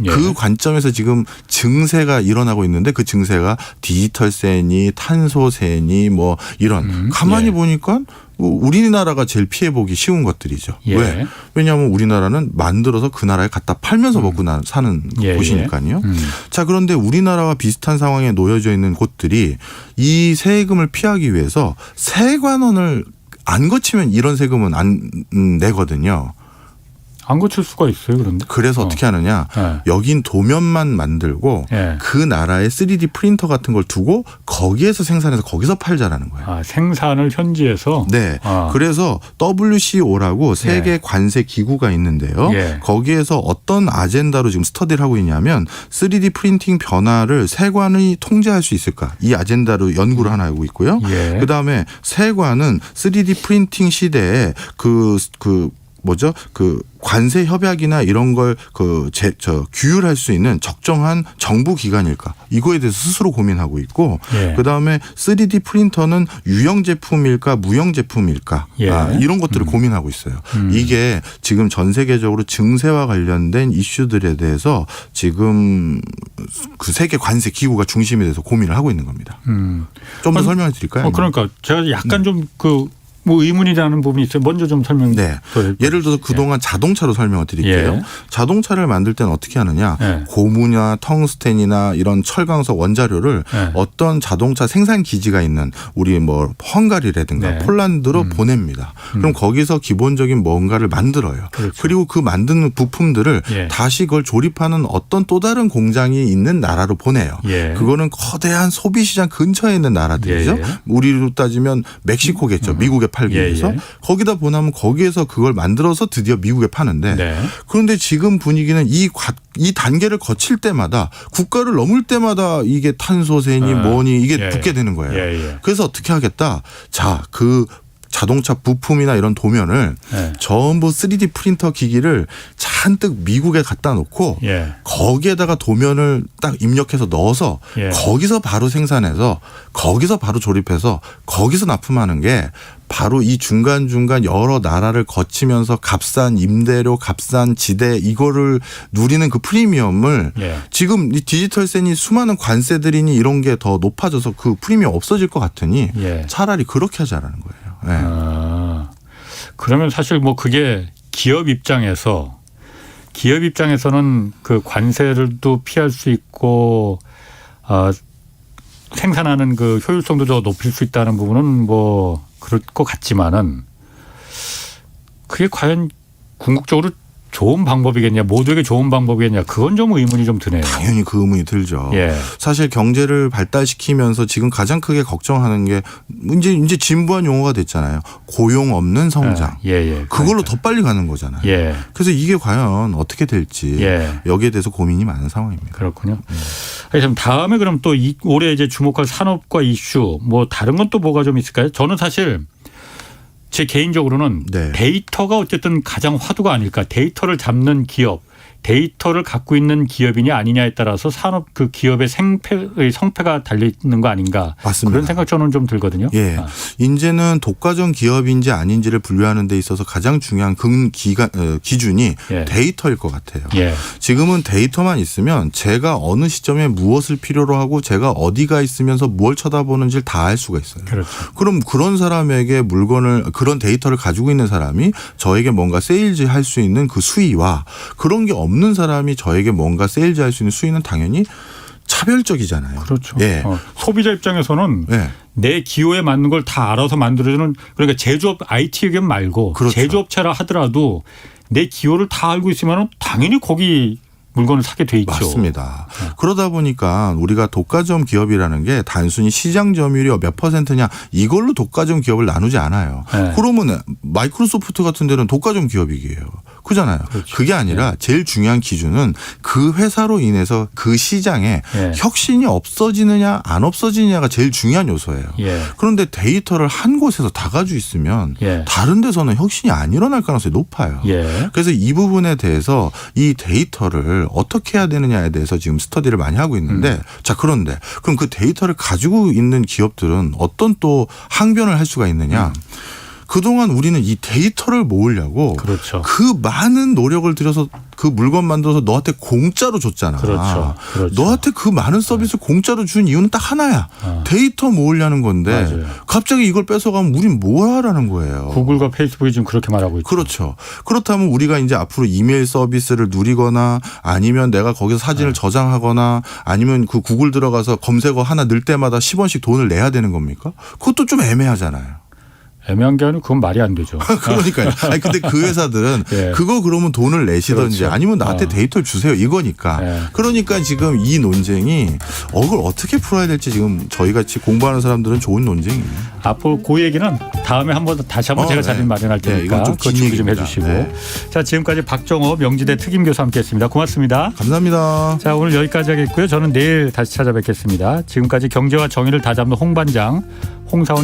예. 그 관점에서 지금 증세가 일어나고 있는데 그 증세가 디지털세니 탄소세니 뭐 이런 가만히 예. 보니까 우리나라가 제일 피해보기 쉬운 것들이죠. 예. 왜? 왜냐하면 우리나라는 만들어서 그 나라에 갖다 팔면서 먹고 사는 예. 곳이니까요. 자, 그런데 우리나라와 비슷한 상황에 놓여져 있는 곳들이 이 세금을 피하기 위해서 세관원을 안 거치면 이런 세금은 안 내거든요. 안 고칠 수가 있어요, 그런데. 그래서 어떻게 하느냐. 예. 여긴 도면만 만들고 예. 그 나라의 3D 프린터 같은 걸 두고 거기에서 생산해서 거기서 팔자라는 거예요. 아, 생산을 현지에서. 네. 아. 그래서 WCO라고 세계 예. 관세 기구가 있는데요. 예. 거기에서 어떤 아젠다로 지금 스터디를 하고 있냐면 3D 프린팅 변화를 세관이 통제할 수 있을까? 이 아젠다로 연구를 하나 하고 있고요. 예. 그다음에 세관은 3D 프린팅 시대에 그 관세 협약이나 이런 걸 규율할 수 있는 적정한 정부 기관일까? 이거에 대해서 스스로 고민하고 있고, 예. 그다음에 3D 프린터는 유형 제품일까, 무형 제품일까? 예. 이런 것들을 고민하고 있어요. 이게 지금 전 세계적으로 증세와 관련된 이슈들에 대해서 지금 그 세계 관세 기구가 중심이 돼서 고민을 하고 있는 겁니다. 좀 더 설명해 드릴까요? 그러니까 제가 약간 좀 뭐 의문이라는 부분이 있어요. 먼저 좀 설명. 네. 예를 들어서 그동안 자동차로 설명을 드릴게요. 예. 자동차를 만들 때는 어떻게 하느냐. 예. 고무나 텅스텐이나 이런 철강석 원자료를 예. 어떤 자동차 생산 기지가 있는 우리 뭐 헝가리라든가 네. 폴란드로 보냅니다. 그럼 거기서 기본적인 뭔가를 만들어요. 그렇죠. 그리고 그 만드는 부품들을 예. 다시 그걸 조립하는 어떤 또 다른 공장이 있는 나라로 보내요. 예. 그거는 거대한 소비시장 근처에 있는 나라들이죠. 예. 우리로 따지면 멕시코겠죠. 미국에 팔기 예, 위해서. 예. 거기다 보내면 거기에서 그걸 만들어서 드디어 미국에 파는데 네. 그런데 지금 분위기는 이 단계를 거칠 때마다 국가를 넘을 때마다 이게 탄소세니 뭐니 이게 예. 붙게 되는 거예요. 예, 예. 그래서 어떻게 하겠다. 자, 그 자동차 부품이나 이런 도면을 예. 전부 3D 프린터 기기를 잔뜩 미국에 갖다 놓고 예. 거기에다가 도면을 딱 입력해서 넣어서 예. 거기서 바로 생산해서 거기서 바로 조립해서 거기서 납품하는 게 바로 이 중간중간 여러 나라를 거치면서 값싼 임대료, 값싼 지대 이거를 누리는 그 프리미엄을 예. 지금 이 디지털세니 수많은 관세들이니 이런 게 더 높아져서 그 프리미엄 없어질 것 같으니 예. 차라리 그렇게 하자라는 거예요. 네. 아, 그러면 사실 뭐 그게 기업 입장에서는 그 관세를도 피할 수 있고 생산하는 그 효율성도 더 높일 수 있다는 부분은 뭐 그럴 것 같지만은 그게 과연 궁극적으로 좋은 방법이겠냐, 모두에게 좋은 방법이겠냐, 그건 좀 의문이 좀 드네요. 당연히 그 의문이 들죠. 예. 사실 경제를 발달시키면서 지금 가장 크게 걱정하는 게 이제 진부한 용어가 됐잖아요. 고용 없는 성장. 예. 그걸로 더 빨리 가는 거잖아요. 예. 그래서 이게 과연 어떻게 될지 예. 여기에 대해서 고민이 많은 상황입니다. 그렇군요. 그럼 다음에 그럼 또 올해 이제 주목할 산업과 이슈 뭐 다른 건 또 뭐가 좀 있을까요? 저는 사실 제 개인적으로는 네. 데이터가 어쨌든 가장 화두가 아닐까. 데이터를 잡는 기업 데이터를 갖고 있는 기업이냐 아니냐에 따라서 산업 그 기업의 성패가 달려 있는 거 아닌가. 맞습니다. 그런 생각 저는 좀 들거든요. 예. 이제는 독과점 기업인지 아닌지를 분류하는 데 있어서 가장 중요한 기준이 예. 데이터일 것 같아요. 예. 지금은 데이터만 있으면 제가 어느 시점에 무엇을 필요로 하고 제가 어디가 있으면서 뭘 쳐다보는지를 다 알 수가 있어요. 그렇죠. 그럼 그런 사람에게 그런 데이터를 가지고 있는 사람이 저에게 뭔가 세일즈할 수 있는 그 수위와 그런 게 없는 사람이 저에게 뭔가 세일즈할 수 있는 수위는 당연히 차별적이잖아요. 그렇죠. 예. 소비자 입장에서는 예. 내 기호에 맞는 걸 다 알아서 만들어주는 그러니까 제조업 IT 기업 말고 그렇죠. 제조업체라 하더라도 내 기호를 다 알고 있으면 당연히 거기 물건을 사게 돼 있죠. 맞습니다. 그러다 보니까 우리가 독과점 기업이라는 게 단순히 시장 점유율이 몇 퍼센트냐 이걸로 독과점 기업을 나누지 않아요. 네. 그러면 마이크로소프트 같은 데는 독과점 기업이에요. 그잖아요. 그렇죠. 그게 아니라 네. 제일 중요한 기준은 그 회사로 인해서 그 시장에 네. 혁신이 없어지느냐 안 없어지느냐가 제일 중요한 요소예요. 예. 그런데 데이터를 한 곳에서 다 가지고 있으면 예. 다른 데서는 혁신이 안 일어날 가능성이 높아요. 예. 그래서 이 부분에 대해서 이 데이터를 어떻게 해야 되느냐에 대해서 지금 스터디를 많이 하고 있는데 자 그런데 그럼 그 데이터를 가지고 있는 기업들은 어떤 또 항변을 할 수가 있느냐. 그동안 우리는 이 데이터를 모으려고 그렇죠. 그 많은 노력을 들여서 그 물건 만들어서 너한테 공짜로 줬잖아. 그렇죠. 그렇죠. 너한테 그 많은 서비스 공짜로 준 이유는 딱 하나야. 데이터 모으려는 건데 맞아요. 갑자기 이걸 뺏어가면 우린 뭐 하라는 거예요. 구글과 페이스북이 지금 그렇게 말하고 있죠. 그렇죠. 그렇다면 우리가 이제 앞으로 이메일 서비스를 누리거나 아니면 내가 거기서 사진을 저장하거나 아니면 그 구글 들어가서 검색어 하나 넣을 때마다 10원씩 돈을 내야 되는 겁니까? 그것도 좀 애매하잖아요. 애매한 게 아니고 그건 말이 안 되죠. 그러니까요. 아니 근데 그 회사들은 예. 그거 그러면 돈을 내시든지 그렇죠. 아니면 나한테 데이터를 주세요 이거니까. 예. 그러니까 지금 이 논쟁이 그걸 어떻게 풀어야 될지 지금 저희 같이 공부하는 사람들은 좋은 논쟁이에요. 앞으로 그 얘기는 다음에 다시 한번 제가 자리 마련할 네, 테니까 이건 좀 그거 긴 준비 좀 얘기입니다. 해주시고. 네. 자 지금까지 박정호 명지대 특임교수 함께했습니다. 고맙습니다. 감사합니다. 자 오늘 여기까지 하겠고요. 저는 내일 다시 찾아뵙겠습니다. 지금까지 경제와 정의를 다잡는 홍반장 홍사원의